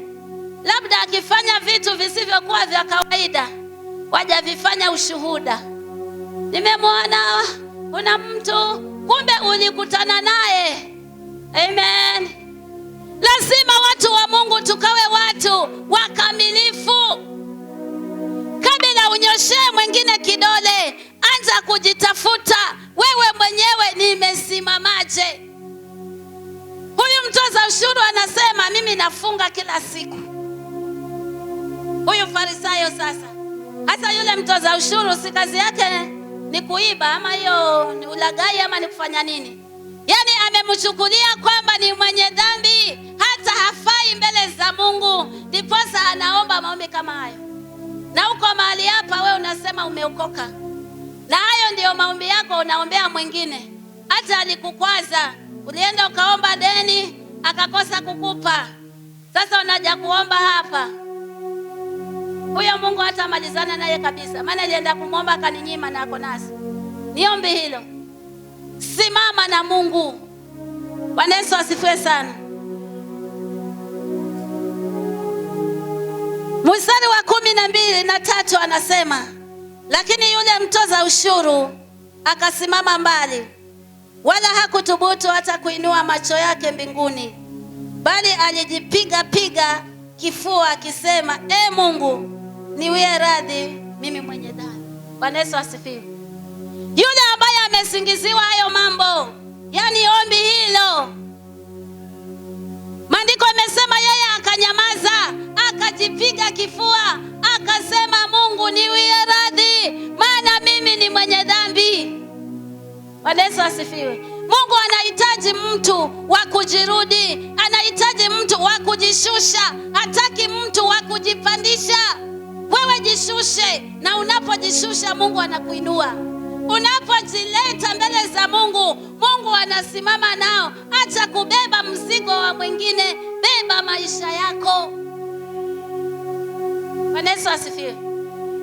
labda akifanya vitu visivyokuwa vya kawaida, waja vifanya ushuhuda. Nimemwona kuna mtu, kumbe ulikutana naye. Amen. Lazima watu wa Mungu tukawe watu wakamilifu. Kabla unyoshee mwingine kidole, anza kujitafuta wewe mwenyewe, nimesimamaje? Huyu mtoza ushuru anasema mimi nafunga kila siku. Huyu Farisayo sasa, hasa yule mtoza ushuru, si kazi yake ni kuiba, ama hiyo ni ulaghai, ama ni kufanya nini? Yaani amemchukulia kwamba ni mwenye dhambi, hata hafai mbele za Mungu, ndiposa anaomba maombi kama hayo. Na uko mahali hapa wewe unasema umeokoka, na hayo ndio maombi yako unaombea mwingine. Hata alikukwaza, ulienda ukaomba deni akakosa kukupa, sasa unaja kuomba hapa. Huyo Mungu hata malizana naye kabisa, maana alienda kumwomba akaninyima na ako nasi. Niombe hilo. Simama na Mungu. Bwana Yesu asifiwe sana. Mstari wa 12 anasema, lakini yule mtoza ushuru akasimama mbali, wala hakuthubutu hata kuinua macho yake mbinguni, bali alijipiga kifua akisema, Mungu, niwie radhi mimi mwenye dhambi. Bwana Yesu asifiwe. Yule ambaye amesingiziwa hayo mambo, yani ombi hilo, maandiko yamesema yeye akanyamaza, akajipiga kifua, akasema, Mungu niwie radhi, maana mimi ni mwenye dhambi. Bwana Yesu asifiwe. Mungu anahitaji mtu wa kujirudi, anahitaji mtu wa kujishusha, hataki mtu wa kujipandisha. Wewe jishushe, na unapojishusha Mungu anakuinua. Unapojileta mbele za Mungu, Mungu anasimama nao. Acha kubeba mzigo wa mwingine, beba maisha yako. Bwana Yesu asifiwe.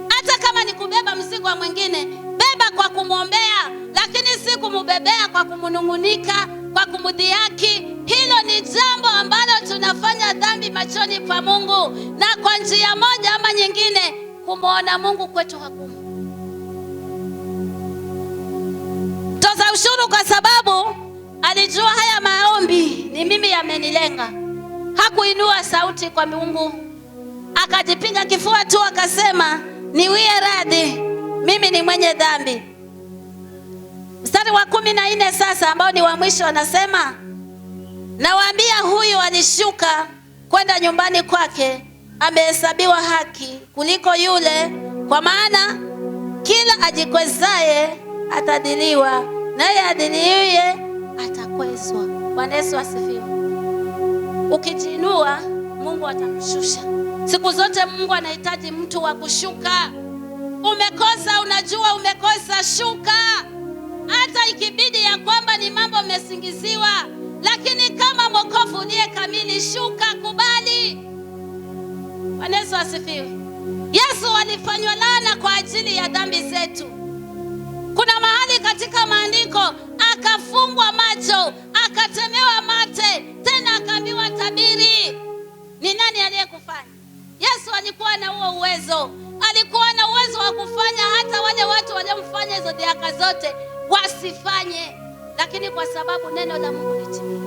Hata kama ni kubeba mzigo wa mwingine, beba kwa kumwombea, lakini si kumubebea kwa kumunungunika, kwa kumudhihaki. Hilo ni jambo ambalo tunafanya dhambi machoni pa Mungu, na kwa njia moja ama nyingine kumuona Mungu kwetu hakumu. Mtoza ushuru kwa sababu alijua haya maombi ni mimi yamenilenga, hakuinua sauti kwa Mungu, akajipiga kifua tu akasema, niwie radhi, mimi ni mwenye dhambi. Mstari wa 14 sasa ambao ni wa mwisho anasema, nawaambia huyu alishuka kwenda nyumbani kwake amehesabiwa haki kuliko yule, kwa maana kila ajikwezaye atadhiliwa, naye adhiliwe atakwezwa. Bwana Yesu asifiwe. Ukijiinua Mungu atakushusha. Siku zote Mungu anahitaji mtu wa kushuka. Umekosa, unajua umekosa, shuka. Hata ikibidi ya kwamba ni mambo umesingiziwa, lakini kama mwokovu uliye kamili, shuka, kubali. Bwana Yesu asifiwe. Yesu alifanywa laana kwa ajili ya dhambi zetu. Kuna mahali katika maandiko akafungwa macho, akatemewa mate, tena akaambiwa tabiri. Ni nani aliyekufanya? Yesu alikuwa na huo uwezo. Alikuwa na uwezo wa kufanya hata wale watu waliomfanya hizo dhihaka zote wasifanye, lakini kwa sababu neno la Mungu litimie.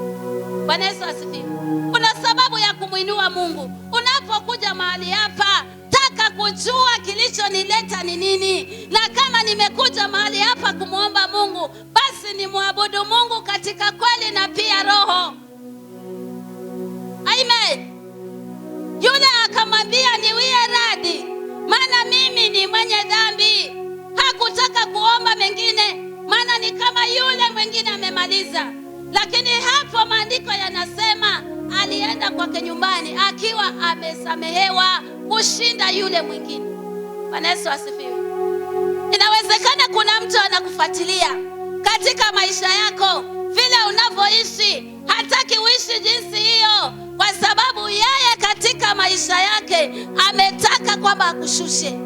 Bwana Yesu asifiwe. Kuna sababu ya kumuinua Mungu. Unapokuja mahali hapa, taka kujua kilichonileta ni nini, na kama nimekuja mahali hapa kumuomba Mungu, basi ni muabudu Mungu katika kweli na pia roho. Amen. Yule akamwambia, niwie radhi, maana mimi ni mwenye dhambi. Hakutaka kuomba mengine, maana ni kama yule mwingine amemaliza. Lakini hapo maandiko yanasema alienda kwake nyumbani akiwa amesamehewa kushinda yule mwingine. Bwana Yesu asifiwe. Inawezekana kuna mtu anakufuatilia katika maisha yako, vile unavyoishi hataki uishi jinsi hiyo, kwa sababu yeye katika maisha yake ametaka kwamba akushushe.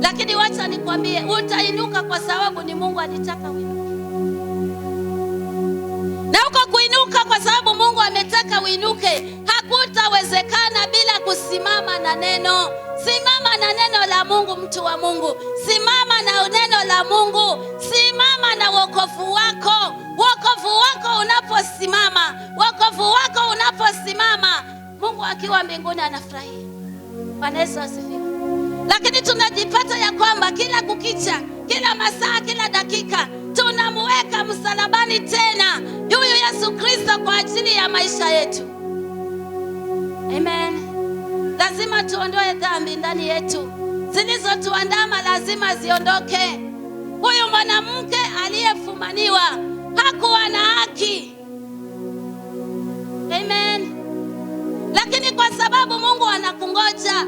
Lakini wacha nikwambie, utainuka kwa sababu ni Mungu alitaka uinuke. Na uko kuinuka kwa sababu Mungu ametaka uinuke, hakutawezekana bila kusimama na neno. Simama na neno la Mungu, mtu wa Mungu. Simama na neno la Mungu. Simama na wokovu wako. Wokovu wako unaposimama, Mungu akiwa mbinguni anafurahia. Bwana Yesu asifiwe. Lakini tunajipata ya kwamba kila kukicha, kila masaa, kila dakika tunamuweka msalabani tena huyu Yesu Kristo kwa ajili ya maisha yetu. Amen. Lazima tuondoe dhambi ndani yetu. Zilizotuandama lazima ziondoke. Huyu mwanamke aliyefumaniwa hakuwa na haki. Amen. Lakini kwa sababu Mungu anakungoja,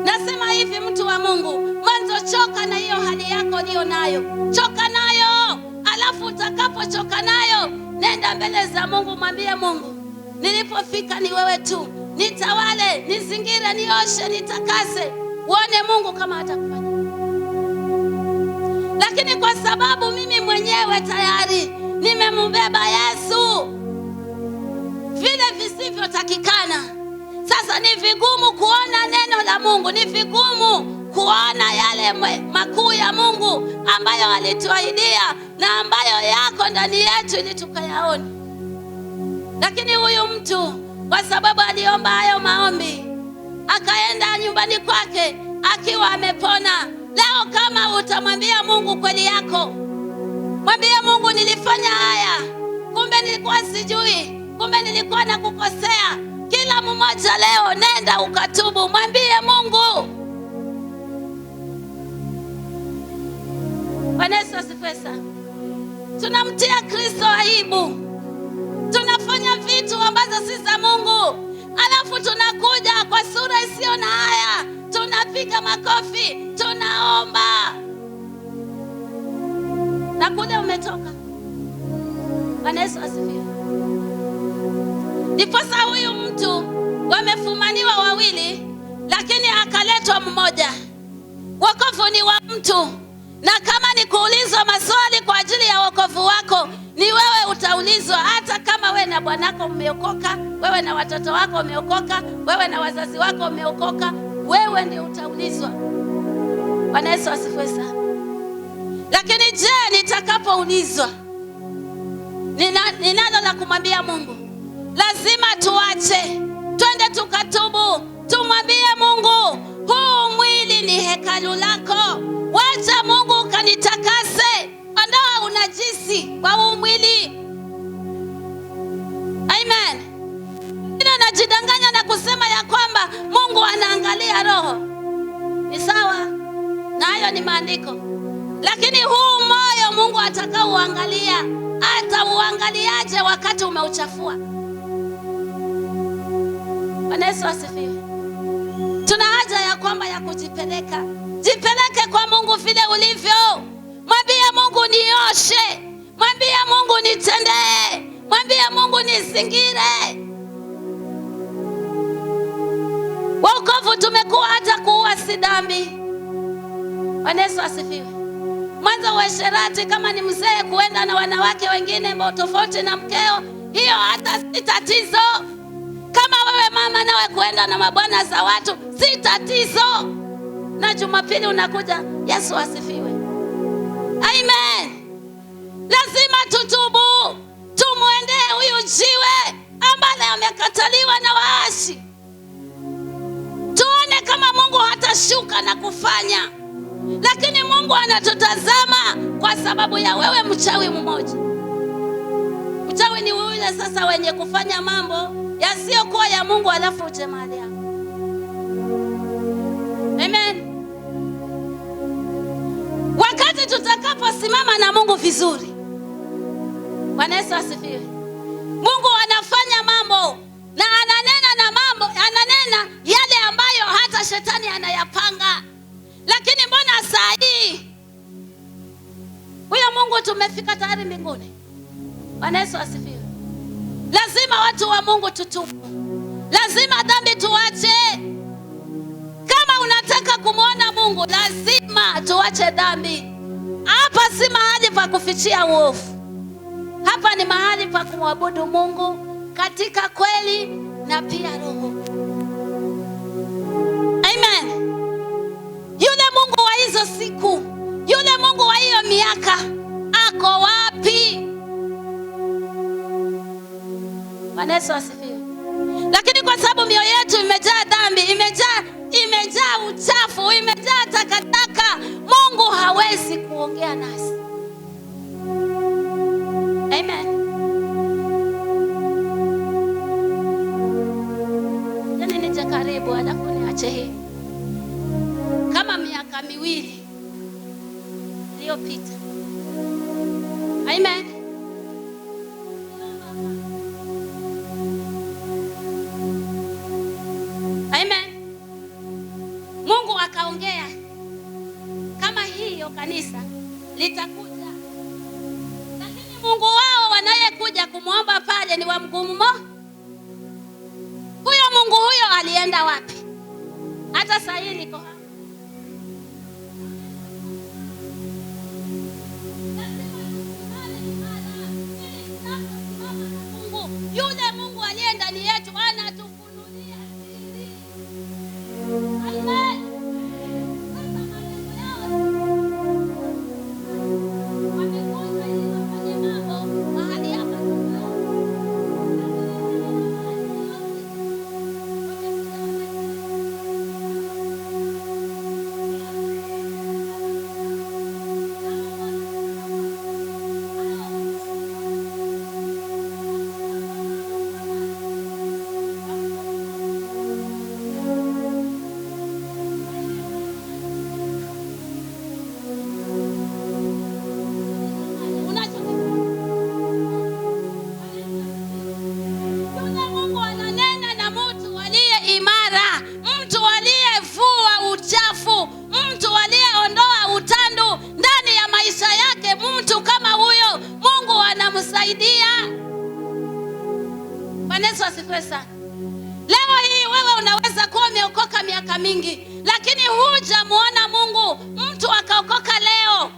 nasema hivi, mtu wa Mungu, mwanzo choka na hiyo hali yako liyo nayo. Choka nayo, alafu utakapochoka nayo, nenda mbele za Mungu, mwambie Mungu, nilipofika ni wewe tu. Nitawale, nizingire, nioshe, nitakase. Uone Mungu kama atakufanya. Lakini kwa sababu mimi mwenyewe tayari nimembeba Yesu vile visivyotakikana, sasa ni vigumu kuona neno la Mungu, ni vigumu kuona yale makuu ya Mungu ambayo alituahidia na ambayo yako ndani yetu ili tukayaone. Lakini huyu mtu, kwa sababu aliomba hayo maombi, akaenda nyumbani kwake akiwa amepona. Leo kama utamwambia Mungu kweli yako, mwambie Mungu, nilifanya haya, kumbe nilikuwa sijui, kumbe nilikuwa nakukosea. Kila mmoja leo nenda ukatubu, mwambie Mungu. Bwana Yesu asifiwe sana. Tunamtia Kristo aibu. Tunafanya vitu ambazo si za Mungu, alafu tunakuja kwa sura isiyo na haya, tunapiga makofi, tunaomba, na kule umetoka. Bwana Yesu asifiwe. Ndiposa huyu mtu wamefumaniwa wawili, lakini akaletwa mmoja. Wokovu ni wa mtu, na kama ni kuulizwa maswali kwa ajili ya wokovu wako, ni wewe utaulizwa. Hata kama wewe na bwanako umeokoka, wewe na watoto wako umeokoka, wewe na wazazi wako umeokoka, wewe ndio utaulizwa. Bwana Yesu asifiwe sana. Lakini je, nitakapoulizwa ninalo la kumwambia Mungu? Lazima tuache, twende tukatubu, tumwambie Mungu, huu mwili ni hekalu lako. Wacha Mungu kanitakase, ondoa unajisi kwa huu mwili. Amen. Nina najidanganya na kusema ya kwamba Mungu anaangalia roho. Ni sawa, na hayo ni maandiko. Lakini huu moyo Mungu atakao uangalia, atauangaliaje wakati umeuchafua? Bwana Yesu asifiwe. Tuna haja ya kwamba ya kujipeleka. Jipeleke kwa Mungu vile ulivyo. Mwambie Mungu nioshe, mwambie Mungu nitendee, mwambie Mungu nizingire. Wokovu tumekuwa hata kuua si dhambi. Bwana Yesu asifiwe. Mwanzo wa sherati, kama ni mzee kuenda na wanawake wengine ambao tofauti na mkeo, hiyo hata si tatizo. Kama wewe mama nawe kuenda na mabwana za watu, si tatizo. Na Jumapili unakuja. Yesu asifiwe. Amen. Lazima tutubu, tumuendee huyu jiwe ambaye amekataliwa na waashi. Tuone kama Mungu hatashuka na kufanya. Lakini Mungu anatutazama kwa sababu ya wewe mchawi mmoja. Mchawi ni yule sasa wenye kufanya mambo yasiyokuwa ya Mungu alafu uje mahali hapo. Amen. Wakati tutakaposimama na Mungu vizuri, Bwana Yesu asifiwe, Mungu anafanya mambo na ananena na mambo, ananena yale ambayo hata shetani anayapanga. Lakini mbona saa hii huyo Mungu tumefika tayari mbinguni? Bwana Yesu asifiwe. Lazima watu wa Mungu tutubu. Lazima dhambi tuache. Kama unataka kumwona Mungu, lazima tuache dhambi. Hapa si mahali pa kufichia uovu. Hapa ni mahali pa kumwabudu Mungu katika kweli na pia roho. Amen. Yule Mungu wa hizo siku, yule Mungu wa hiyo miaka, ako wapi? Bwana Yesu asifiwe. Lakini kwa sababu mioyo yetu imejaa dhambi, imejaa uchafu, imejaa takataka, Mungu hawezi kuongea nasi. Amen. Jana nije karibu alafu niache hii. Kama miaka 2 iliyopita. Amen. Amen. Mungu akaongea kama hiyo kanisa litakuja. Lakini Mungu wao wanayekuja kumwomba pale ni wa mgumu. Huyo Mungu huyo alienda wapi? Hata saa hii liko hapa. Yule Mungu aliye ndani yetu anatufunulia siri. Amen. Leo hii wewe unaweza kuwa umeokoka miaka mingi, lakini hujamuona Mungu. Mtu akaokoka leo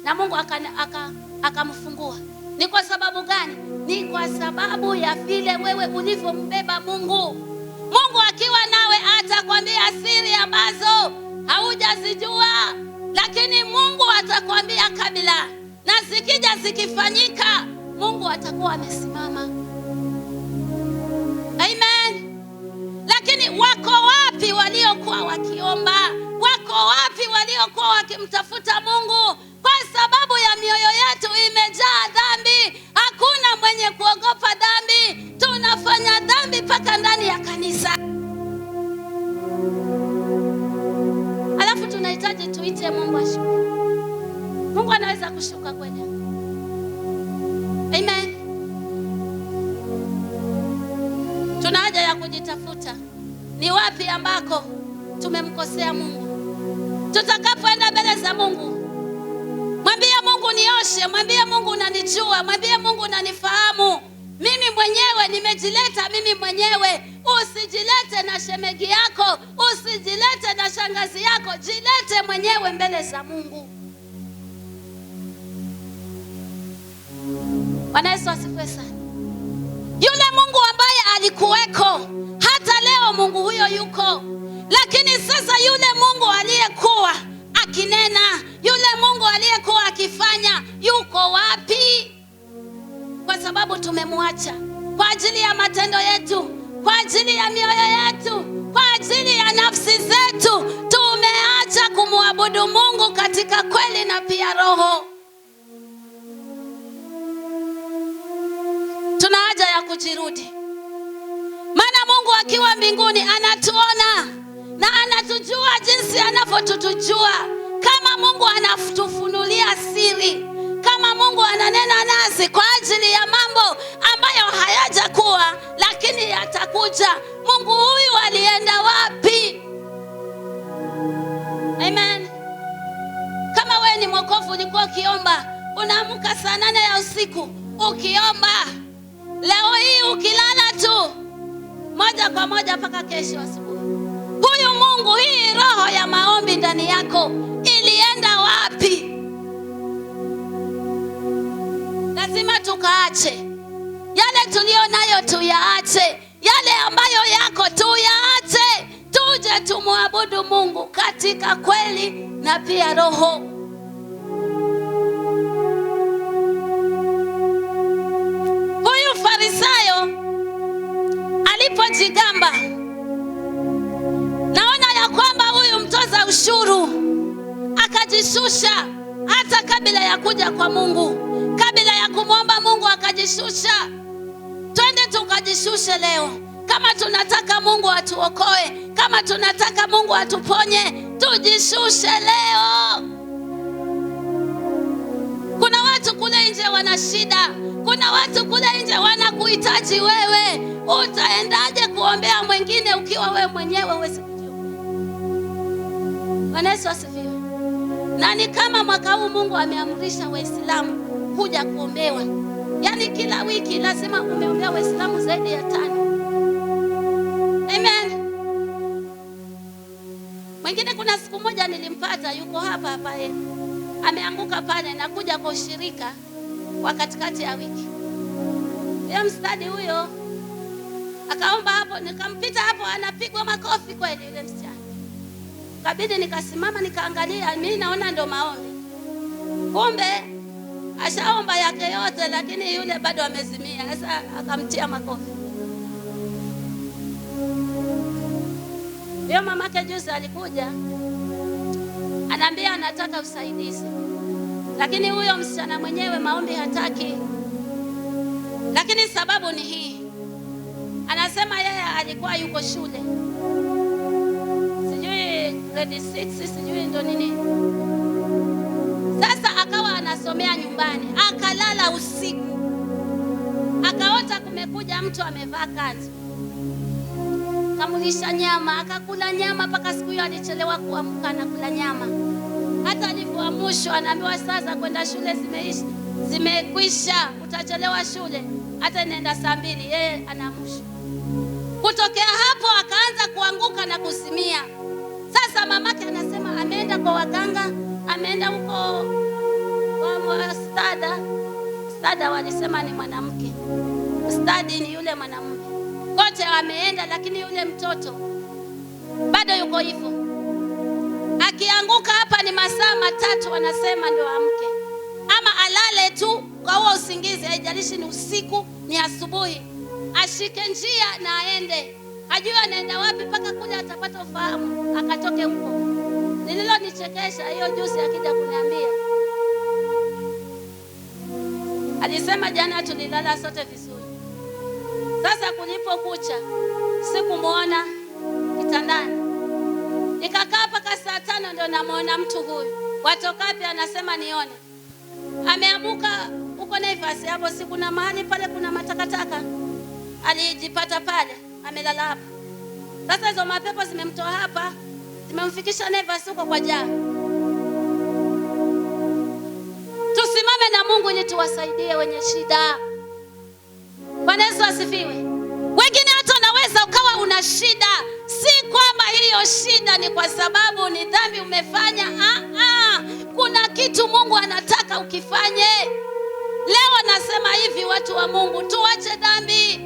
na Mungu akamfungua. Ni kwa sababu gani? Ni kwa sababu ya vile wewe ulivyombeba Mungu. Mungu akiwa nawe atakwambia siri ambazo haujazijua. lakini Mungu atakwambia kabla, na zikija zikifanyika, Mungu atakuwa amesimama. Amen. Lakini wako wapi waliokuwa wakiomba? Wako wapi waliokuwa wakimtafuta Mungu? Kwa sababu ya mioyo yetu imejaa dhambi. Hakuna mwenye kuogopa dhambi. Tunafanya dhambi mpaka ndani ya kanisa. Alafu tunahitaji tuite Mungu ashuke. Mungu anaweza kushuka kweli. Amen. Tuna haja ya kujitafuta. Ni wapi ambako tumemkosea Mungu? Tutakapoenda mbele za Mungu, mwambie Mungu nioshe, mwambie Mungu unanijua, mwambie Mungu unanifahamu. Mimi mwenyewe nimejileta mimi mwenyewe. Usijilete na shemegi yako, usijilete na shangazi yako, jilete mwenyewe mbele za Mungu. Bwana Yesu asifiwe sana. Yule Mungu ambaye alikuweko, hata leo Mungu huyo yuko. Lakini sasa yule Mungu aliyekuwa akinena, yule Mungu aliyekuwa akifanya, yuko wapi? Kwa sababu tumemwacha. Kwa ajili ya matendo yetu, kwa ajili ya mioyo yetu, kwa ajili ya nafsi zetu, tumeacha kumwabudu Mungu katika kweli na pia roho. Tuna haja ya kujirudi. Maana Mungu akiwa mbinguni anatuona na anatujua jinsi anavyotujua. Kama Mungu anatufunulia siri, kama Mungu ananena nasi kwa ajili ya mambo ambayo hayajakuwa lakini yatakuja, Mungu huyu alienda wapi? Amen. Kama wewe ni mwokovu, ulikuwa ukiomba, unaamka saa 8 ya usiku ukiomba, leo hii ukilala tu moja kwa moja mpaka kesho asubuhi, huyu Mungu, hii roho ya maombi ndani yako ilienda wapi? Lazima tukaache yale tulio nayo, tuyaache yale ambayo yako, tuyaache, tuje tumwabudu Mungu katika kweli na pia roho. Huyu Farisayo alipojigamba, naona ya kwamba huyu mtoza ushuru akajishusha hata kabla ya kuja kwa Mungu, kabla ya kumwomba Mungu akajishusha. Twende tukajishushe leo. Kama tunataka Mungu atuokoe, kama tunataka Mungu atuponye, tujishushe leo. Kuna watu kule nje wana shida, kuna watu kule nje wanakuhitaji wewe. Utaendaje kuombea mwingine ukiwa wewe mwenyewe huwezi kujiombea? Bwana Yesu asifiwe. Na ni kama mwaka huu Mungu ameamrisha Waislamu kuja kuombewa. Yaani kila wiki lazima umeombea Waislamu zaidi ya 5. Amen. Mwingine kuna siku moja nilimpata yuko hapa hapa yeye. Ameanguka pale na kuja kwa ushirika wa katikati ya wiki. Yeye mstadi huyo akaomba hapo, nikampita hapo, anapigwa makofi kweli yule msichana. Kabidi nikasimama nikaangalia, mimi naona ndo maombi. Kumbe ashaomba yake yote, lakini yule bado amezimia. Sasa akamtia makofi. Leo mamake juzi alikuja, anambia anataka usaidizi, lakini huyo msichana mwenyewe maombi hataki. Lakini sababu ni hii, anasema yeye alikuwa yuko shule, sijui grade 6 sijui ndo nini. Sasa akawa anasomea nyumbani, akalala usiku, akaota kumekuja mtu amevaa kanzu, kamulisha nyama, akakula nyama mpaka siku hiyo alichelewa kuamka na kula nyama. Hata alipoamshwa anaambiwa sasa kwenda shule zimekwisha, utachelewa shule, hata nenda saa 2, yeye anaamshwa. Kutokea hapo akaanza kuanguka na kusimia. Sasa mamake anasema ameenda kwa waganga, ameenda huko kwa stada walisema ni mwanamke, stadi ni yule mwanamume. Kote ameenda, lakini yule mtoto bado yuko hivyo. Akianguka hapa ni masaa 3 wanasema ndio amke. Ama alale tu kwa huo usingizi, haijalishi ni usiku ni asubuhi. Ashike njia na aende. Hajui anaenda wapi mpaka kule atapata ufahamu akatoke huko. Nililonichekesha hiyo juzi akija kuniambia. Alisema jana tulilala sote vizuri. Sasa kulipokucha sikumuona kitandani. Nikakaa mpaka saa 5 ndio namuona mtu huyu. Watoka wapi? Anasema nione. Ameamuka huko Naivas hapo, si kuna mahali pale kuna matakataka. Alijipata pale, amelala hapa. Sasa hizo mapepo zimemtoa hapa, zimemfikisha Naivas huko kwa jaa. Tusimame na Mungu ili tuwasaidie wenye shida. Bwana Yesu asifiwe. Wengine hata unaweza ukawa una shida, si kwamba hiyo shida ni kwa sababu ni dhambi umefanya. Kuna kitu Mungu anataka ukifanye. Leo nasema hivi, watu wa Mungu, tuache dhambi.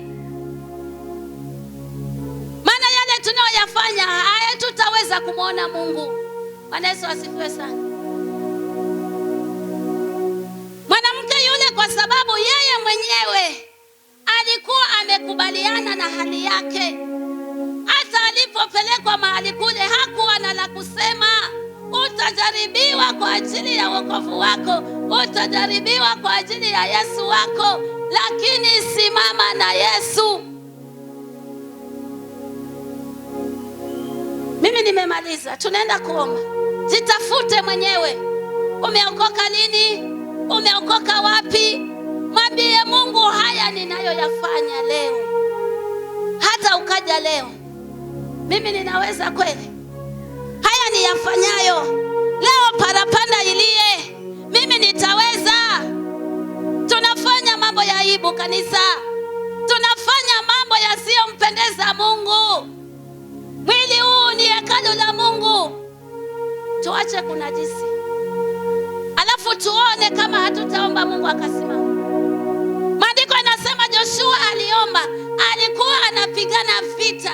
Maana yale tunayoyafanya haya tutaweza kumuona Mungu. Bwana Yesu asifiwe sana. Mwanamke yule, kwa sababu yeye mwenyewe alikuwa amekubaliana na hali yake, hata alipopelekwa mahali kule hakuwa na la kusema. Utajaribiwa kwa ajili ya wokovu wako, utajaribiwa kwa ajili ya Yesu wako, lakini simama na Yesu. Mimi nimemaliza, tunaenda kuomba. Jitafute mwenyewe. Umeokoka lini? Umeokoka wapi? Mwambie Mungu, haya ninayoyafanya leo, hata ukaja leo, mimi ninaweza kweli? Haya niyafanyayo leo, parapanda ilie, mimi nitaweza? Tunafanya mambo ya aibu kanisa, tunafanya mambo yasiyompendeza Mungu. Mwili huu ni hekalu la Mungu. Tuache kunajisi, alafu tuone kama hatutaomba Mungu akasimama. Maandiko yanasema Joshua aliomba, alikuwa anapigana vita,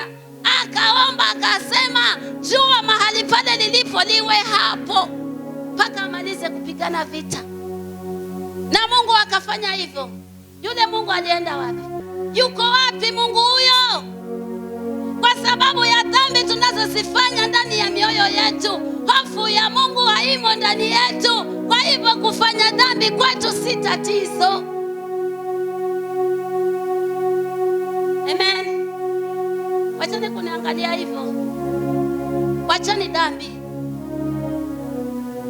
akaomba akasema, jua mahali pale lilipo liwe hapo, mpaka amalize kupigana vita. Na Mungu akafanya hivyo. Yule Mungu alienda wapi? Yuko wapi Mungu huyo? Kwa sababu ya dhambi tunazozifanya ndani ya mioyo yetu, hofu ya Mungu haimo ndani yetu. Kwa hivyo kufanya dhambi kwetu si tatizo. Amen. Wachani kuniangalia hivyo. Wachani dhambi.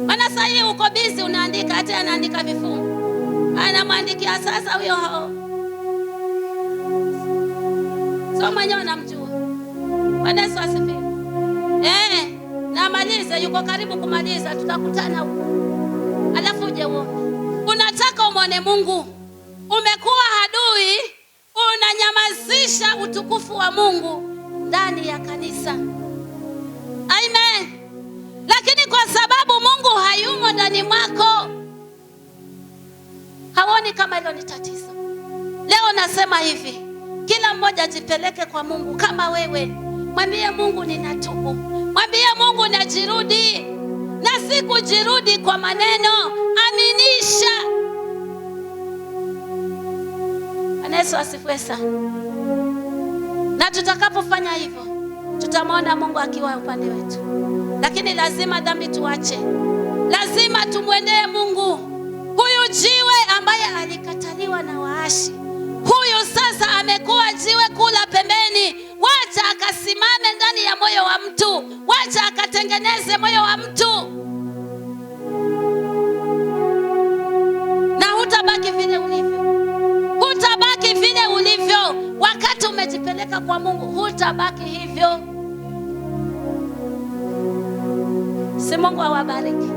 Maana sasa hii uko busy unaandika, hata anaandika vifungu. Anamwandikia sasa huyo hao. So mwenyewe unamjua. Bwana Yesu asifiwe. Namaliza, yuko karibu kumaliza, tutakutana huko. Alafu uje uone. Unataka umwone Mungu. Umekuwa adui, unanyamazisha utukufu wa Mungu ndani ya kanisa. Amen. Lakini kwa sababu Mungu hayumo ndani mwako, haoni kama hilo ni tatizo. Leo nasema hivi, kila mmoja jipeleke kwa Mungu kama wewe. Mwambie Mungu ninatubu. Mwambie Mungu najirudi. Na si kujirudi kwa maneno, aminisha. Yesu asifiwe sana. Na tutakapofanya hivyo, tutamwona Mungu akiwa upande wetu. Lakini lazima dhambi tuache. Lazima tumwendee Mungu. Huyu jiwe ambaye alikataliwa na waashi, huyu sasa amekuwa jiwe kula pembeni. Wacha akasimame ndani ya moyo wa mtu. Wacha akatengeneze moyo wa mtu. Na hutabaki vile ulivyo. Hutabaki vile ulivyo. Wakati umejipeleka kwa Mungu, hutabaki hivyo. Si Mungu awabariki.